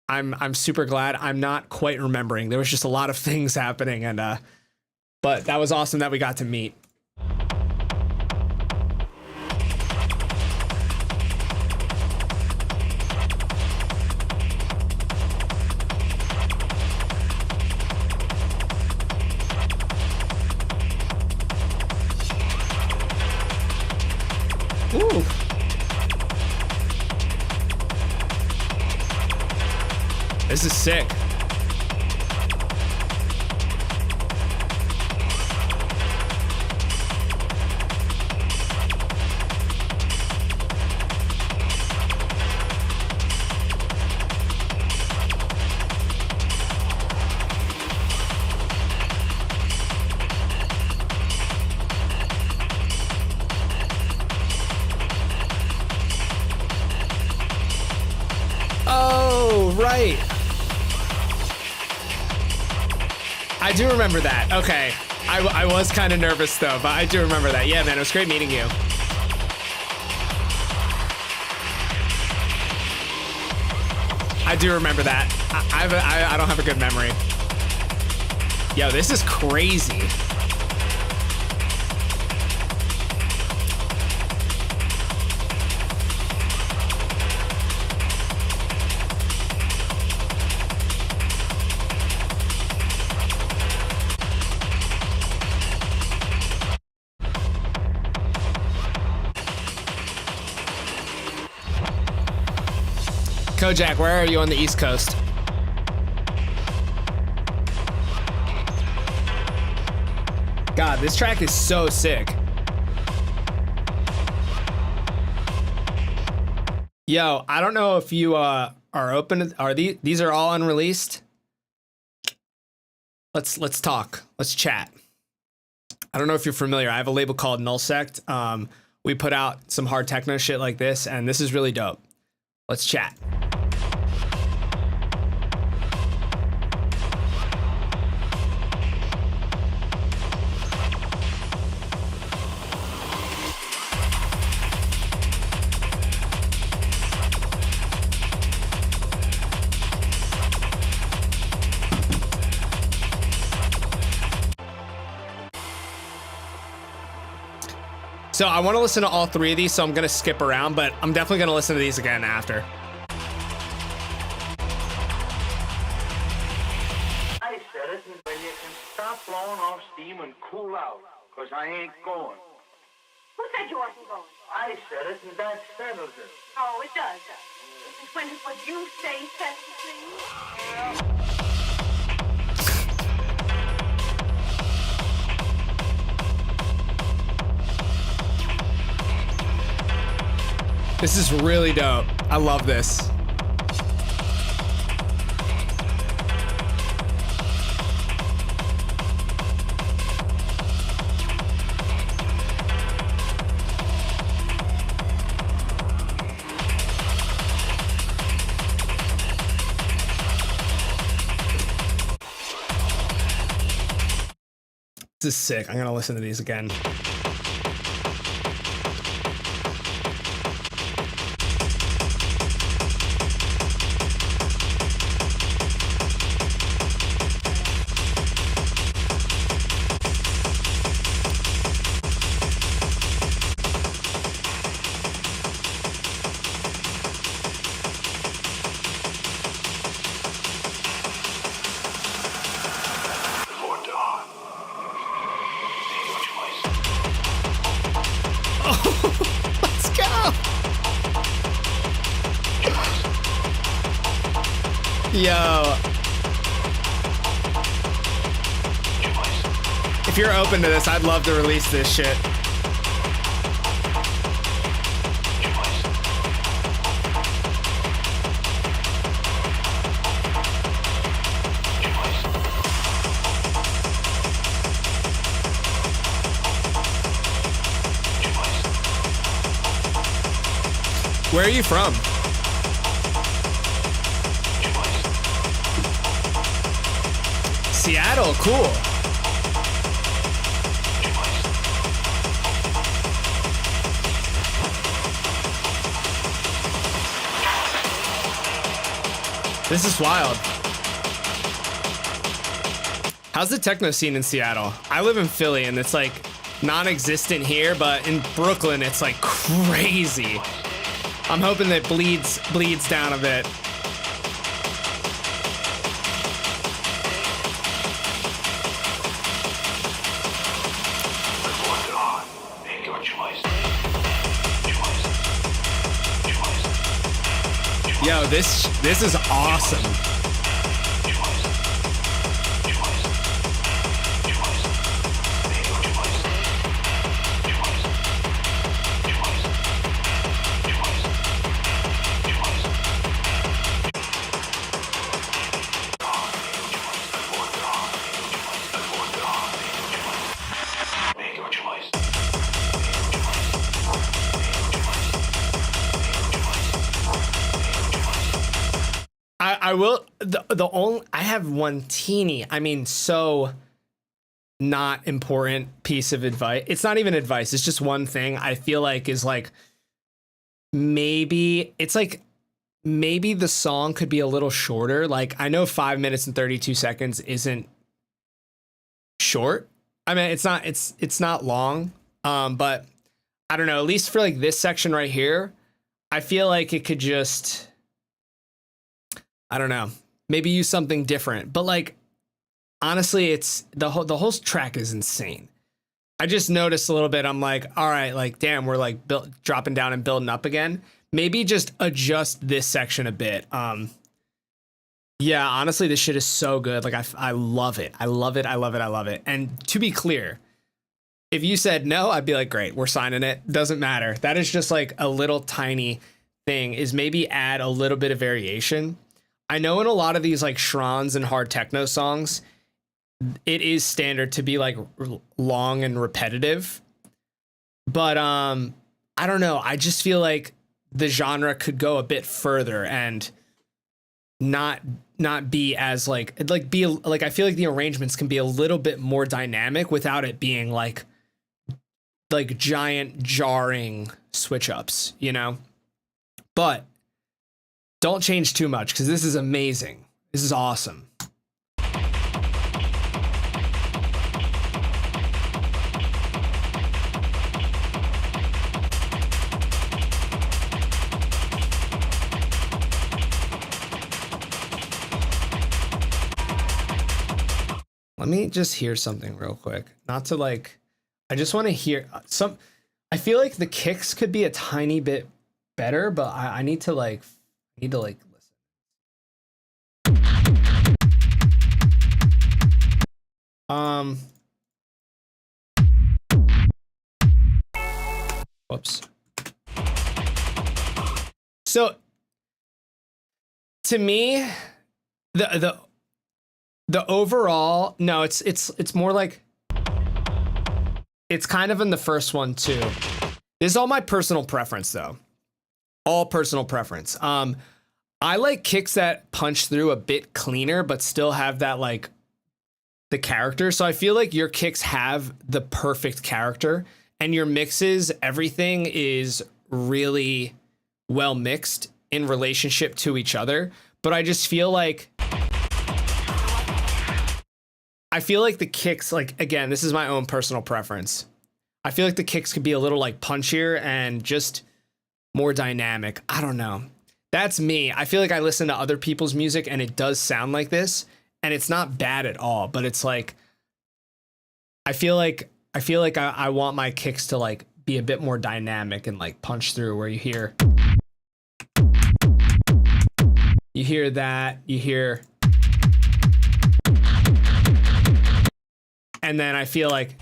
I'm super glad. I'm not quite remembering. There was just a lot of things happening, and but that was awesome that we got to meet. Ooh. This is sick. Oh, right. I do remember that. Okay. I was kind of nervous though, but I do remember that. Yeah, man, it was great meeting you. I do remember that. I don't have a good memory. Yo, this is crazy. Kojak, where are you on the East Coast? God, this track is so sick. Yo, I don't know if you are open. Are these are all unreleased? Let's talk. Let's chat. I don't know if you're familiar. I have a label called Nullsect. We put out some hard techno shit like this, and this is really dope. Let's chat. So I want to listen to all three of these, so I'm going to skip around, but I'm definitely going to listen to these again after. I said it, and well, you can stop blowing off steam and cool out, because I ain't going. Who said you wasn't going? I said it, and that settles it. Oh, it does. This is when what you say sets the thing. This is really dope. I love this. This is sick. I'm gonna listen to these again. Let's go. Yo. If you're open to this, I'd love to release this shit. Where are you from? Seattle, cool. This is wild. How's the techno scene in Seattle? I live in Philly and it's like non-existent here, but in Brooklyn it's like crazy. I'm hoping that bleeds down a bit. Yo, this is awesome. I will, the only, I have one teeny, I mean, so not important piece of advice. It's not even advice. It's just one thing I feel like is like, maybe it's like, maybe the song could be a little shorter. Like, I know 5 minutes and 32 seconds isn't short. I mean, it's not long. But I don't know, at least for like this section right here, I feel like it could just, I don't know, maybe use something different. But like, honestly, it's the whole track is insane. I just noticed a little bit. I'm like, all right, like, damn, we're like dropping down and building up again. Maybe just adjust this section a bit. Yeah, honestly, this shit is so good. Like, I love it. I love it. I love it. I love it. And to be clear, if you said no, I'd be like, great, we're signing it. Doesn't matter. That is just like a little tiny thing, is maybe add a little bit of variation. I know in a lot of these like shrans and hard techno songs, it is standard to be like long and repetitive. But I don't know. I just feel like the genre could go a bit further and not be as like be like, I feel like the arrangements can be a little bit more dynamic without it being like giant jarring switch ups, you know? But don't change too much, because this is amazing. This is awesome. Let me just hear something real quick. Not to like, I just want to hear some, I feel like the kicks could be a tiny bit better, but I need to like listen. Whoops. So to me, the overall, no, it's more like, it's kind of in the first one too. This is all my personal preference though. All personal preference. I like kicks that punch through a bit cleaner, but still have that like the character. So I feel like your kicks have the perfect character, and your mixes, everything is really well mixed in relationship to each other. But I just feel like, the kicks, like, again, this is my own personal preference. I feel like the kicks could be a little like punchier and just more dynamic. I don't know. That's me. I feel like I listen to other people's music and it does sound like this, and it's not bad at all, but it's like, I feel like I want my kicks to like be a bit more dynamic and like punch through, where you hear that, you hear, and then I feel like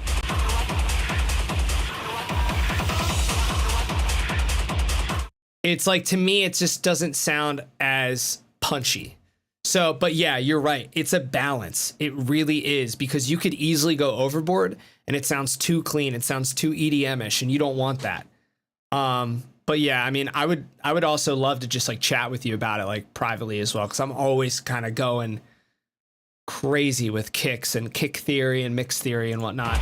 it's like, to me, it just doesn't sound as punchy. So, but yeah, you're right. It's a balance. It really is, because you could easily go overboard and it sounds too clean. It sounds too EDM-ish, and you don't want that. But yeah, I mean, I would also love to just like chat with you about it, like privately as well, because I'm always kind of going crazy with kicks and kick theory and mix theory and whatnot.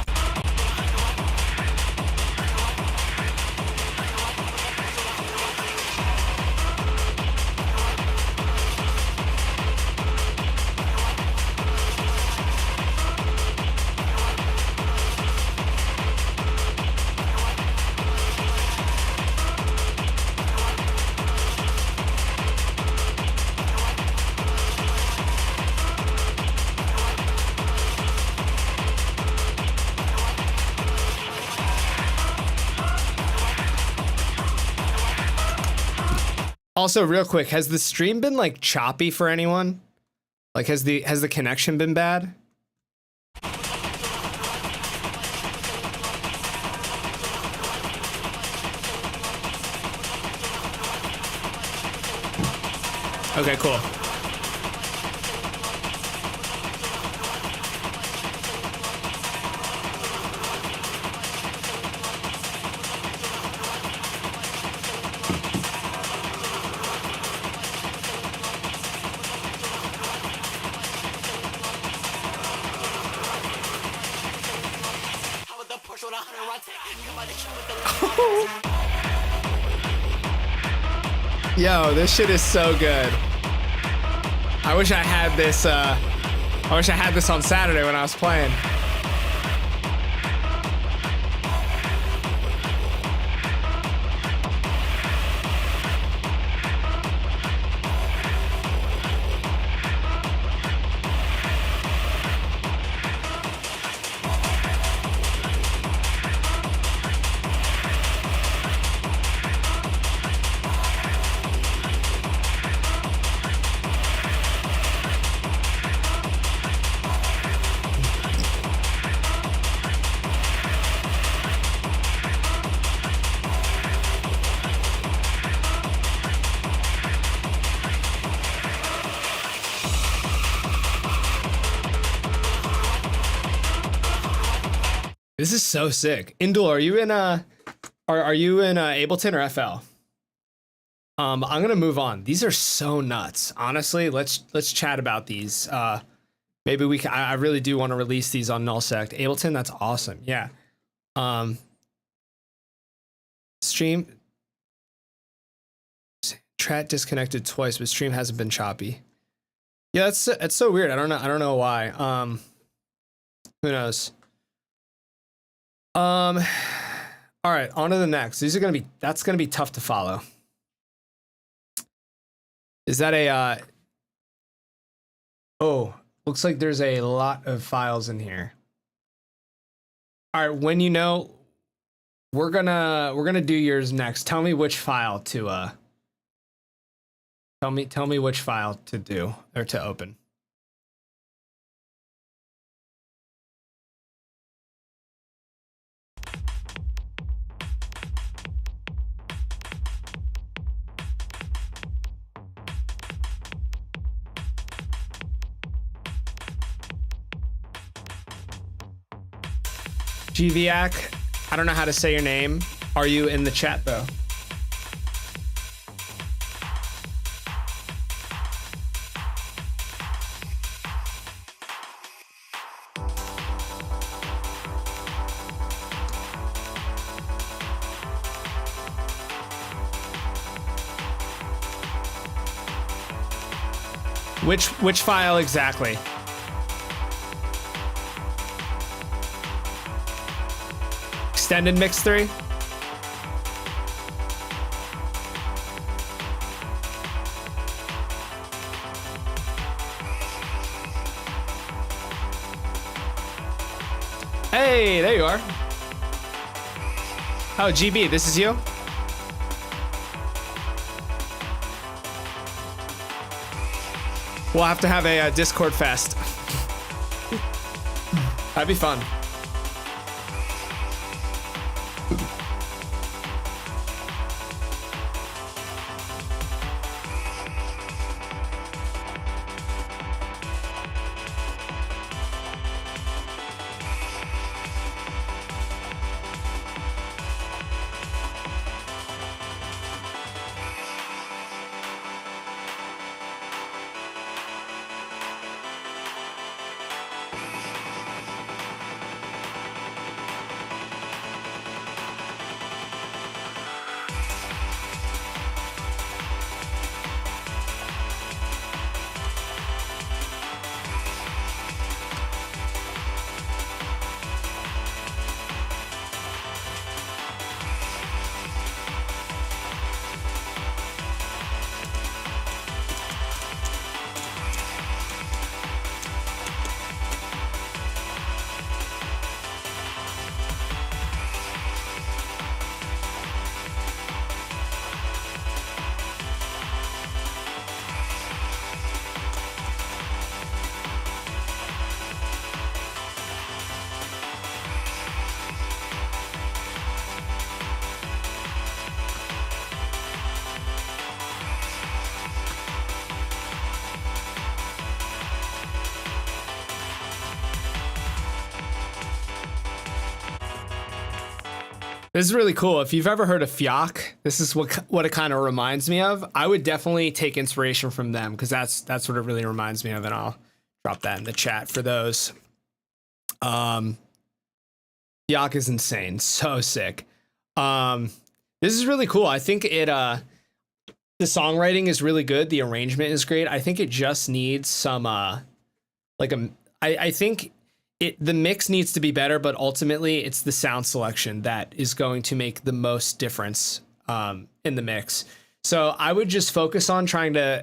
Also, real quick, has the stream been like choppy for anyone? Like, has the connection been bad? Okay, cool. Yo, this shit is so good. I wish I had this. I wish I had this on Saturday when I was playing. This is so sick. Indul, are you in Ableton or FL? I'm gonna move on. These are so nuts. Honestly, let's chat about these. Maybe we can. I really do want to release these on Nullsect. Ableton, that's awesome. Yeah. Stream. Chat disconnected twice, but stream hasn't been choppy. Yeah, that's so weird. I don't know why. Who knows? All right, on to the next. That's gonna be tough to follow. Is that a, oh, looks like there's a lot of files in here. All right, when you know, we're gonna do yours next. Tell me which file to, tell me which file to do, or to open. GVAC, I don't know how to say your name. Are you in the chat though? Which file exactly? Extended mix 3? Hey, there you are. Oh, GB, this is you? We'll have to have a Discord fest. That'd be fun. This is really cool. If you've ever heard of Fiac, this is what it kind of reminds me of. I would definitely take inspiration from them because that's what it really reminds me of, and I'll drop that in the chat for those. Fiac is insane, so sick. This is really cool. I think it the songwriting is really good. The arrangement is great. I think it just needs some I think the mix needs to be better, but ultimately it's the sound selection that is going to make the most difference in the mix. So I would just focus on trying to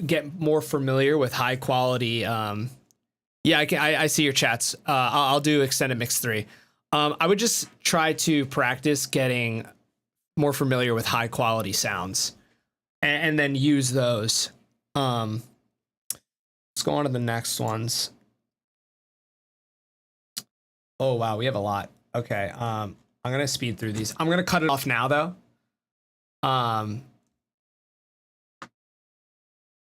get more familiar with high quality. Yeah, I see your chats. I'll do extended mix 3. I would just try to practice getting more familiar with high quality sounds and then use those. Let's go on to the next ones. Oh, wow. We have a lot. Okay. I'm going to speed through these. I'm going to cut it off now, though. And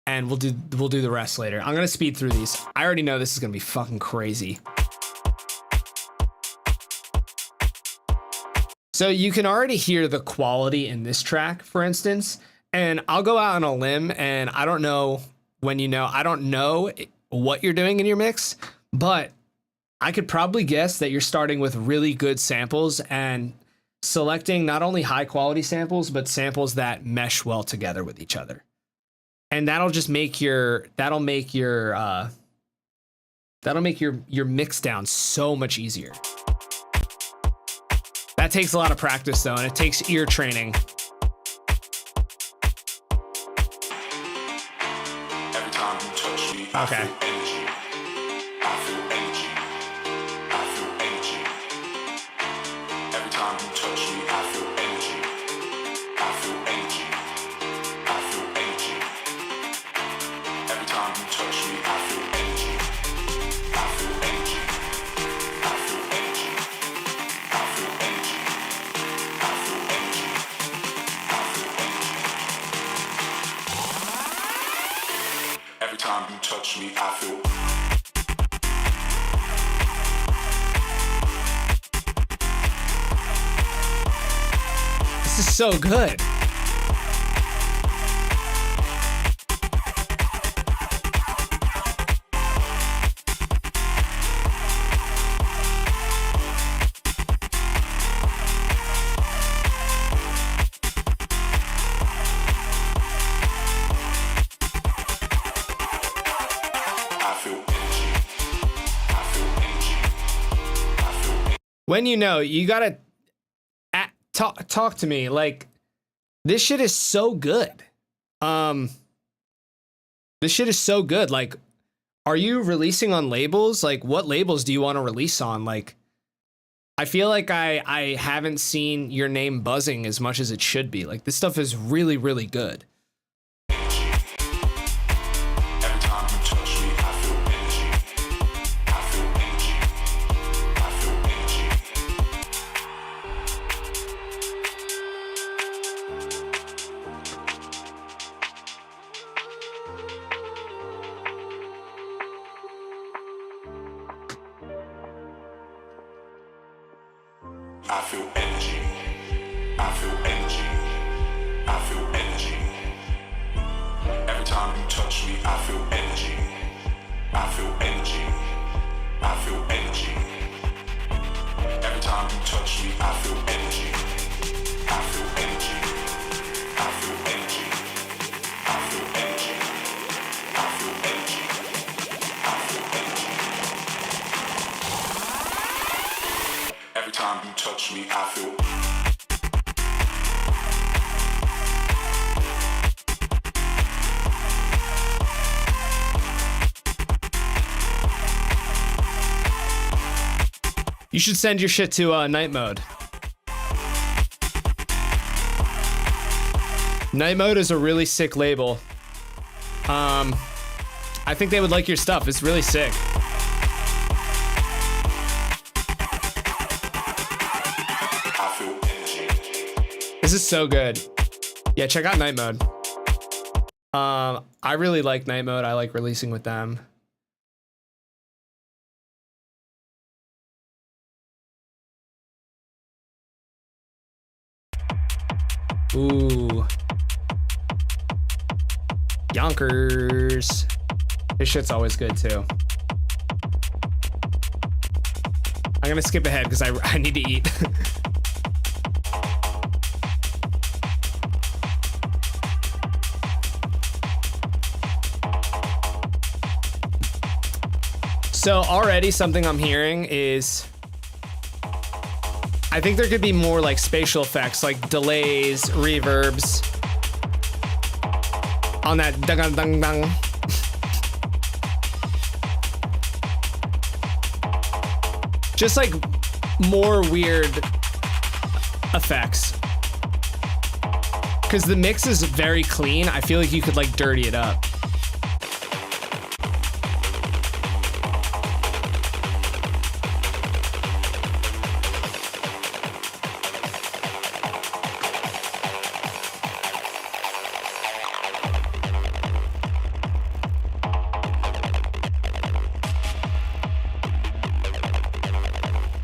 we'll do the rest later. I'm going to speed through these. I already know this is going to be fucking crazy. So you can already hear the quality in this track, for instance. And I'll go out on a limb, and I don't know I don't know what you're doing in your mix, but I could probably guess that you're starting with really good samples and selecting not only high quality samples, but samples that mesh well together with each other. And that'll make your mix down so much easier. That takes a lot of practice though, and it takes ear training. Okay. This is so good. When you gotta talk to me. Like, this shit is so good. This shit is so good. Like, are you releasing on labels? Like, what labels do you want to release on? Like, I feel like I haven't seen your name buzzing as much as it should be. Like, this stuff is really, really good. I feel energy. I feel energy. I feel energy. Every time you touch me, I feel energy. I feel energy. I feel energy. Every time you touch me, I feel energy. I feel energy. I feel energy. I feel energy. I feel energy. I feel energy. Every time you touch me, I feel. You should send your shit to Night Mode. Night Mode is a really sick label. I think they would like your stuff. It's really sick. This is so good. Yeah, check out Night Mode. I really like Night Mode. I like releasing with them. Ooh. Yonkers. This shit's always good too. I'm gonna skip ahead because I need to eat. So already something I'm hearing is, I think there could be more like spatial effects, like delays, reverbs on that dung dung dung. Just like more weird effects. Because the mix is very clean. I feel like you could like dirty it up.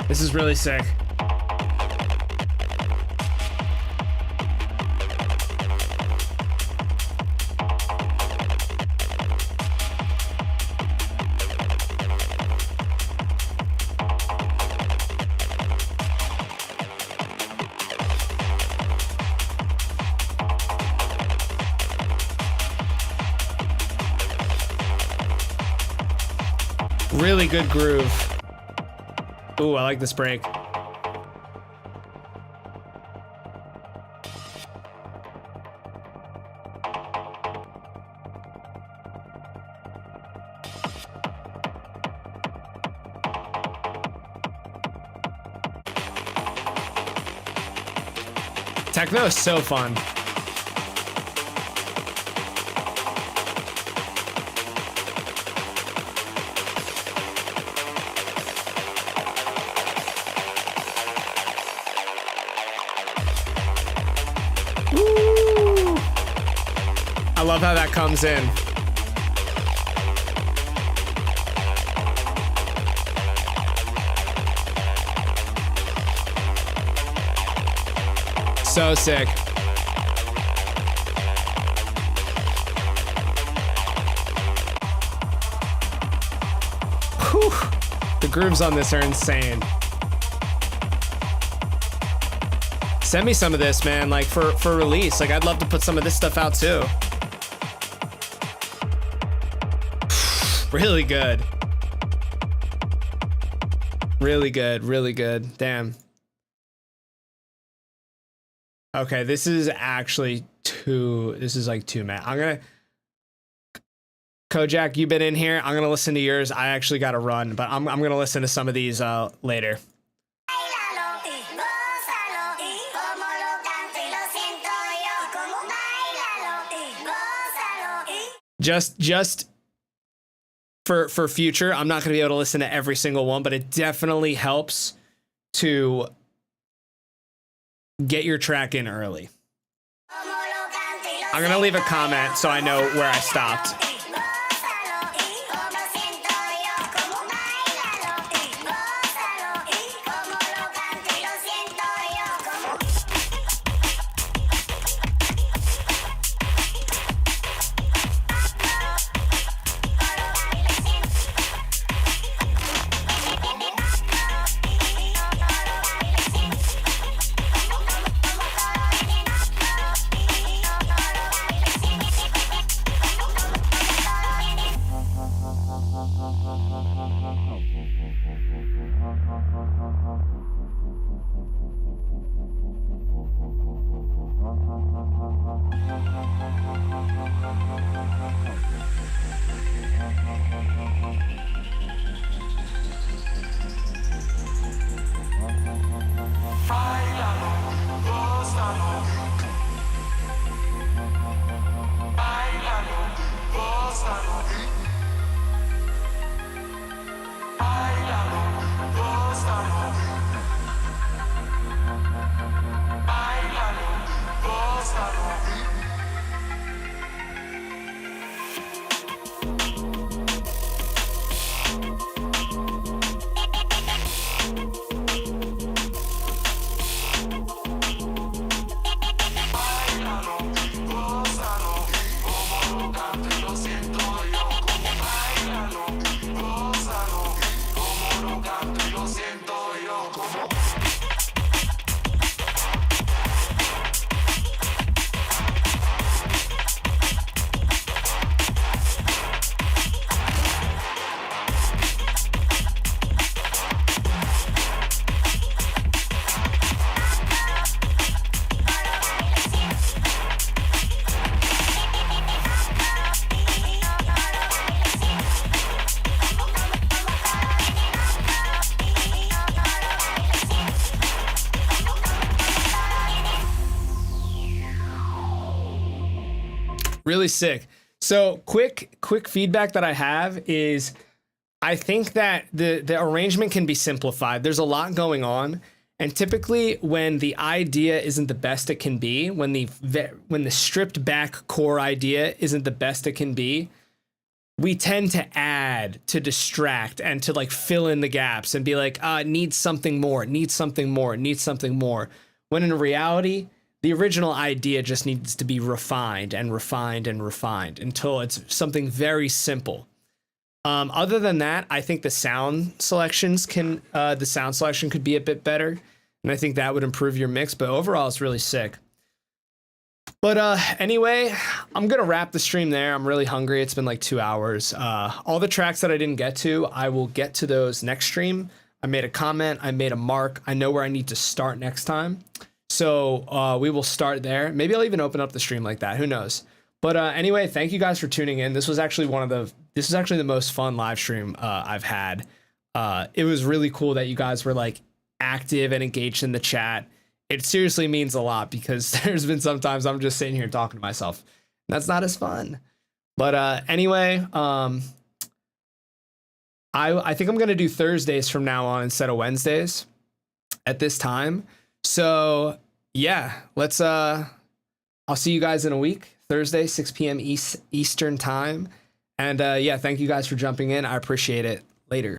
This is really sick. Really good groove. Ooh, I like this break. Techno is so fun. I love how that comes in. So sick. Whew. The grooves on this are insane. Send me some of this, man, like for release. Like I'd love to put some of this stuff out too. Really good. Really good, really good. Damn. Okay, this is actually this is like too mad. I'm gonna, Kojak, you've been in here. I'm gonna listen to yours. I actually gotta run, but I'm gonna listen to some of these later. Just for future, I'm not gonna be able to listen to every single one, but it definitely helps to get your track in early. I'm gonna leave a comment so I know where I stopped. Really sick. So quick feedback that I have is I think that the arrangement can be simplified. There's a lot going on. And typically when the idea isn't the best it can be, when the stripped back core idea isn't the best it can be, we tend to add to distract and to like fill in the gaps and be like, need something more, need something more, need something more. When in reality, the original idea just needs to be refined and refined and refined until it's something very simple. Other than that, I think the sound selection could be a bit better, and I think that would improve your mix. But overall, it's really sick. But anyway, I'm gonna wrap the stream there. I'm really hungry. It's been like 2 hours. All the tracks that I didn't get to, I will get to those next stream. I made a comment. I made a mark. I know where I need to start next time. So we will start there. Maybe I'll even open up the stream like that. Who knows? But anyway, thank you guys for tuning in. This was actually the most fun live stream I've had. It was really cool that you guys were like active and engaged in the chat. It seriously means a lot because there's been sometimes I'm just sitting here talking to myself. That's not as fun. But anyway, I think I'm gonna do Thursdays from now on instead of Wednesdays at this time. So yeah, let's I'll see you guys in a week. Thursday, 6 p.m. Eastern time. And yeah, thank you guys for jumping in. I appreciate it. Later.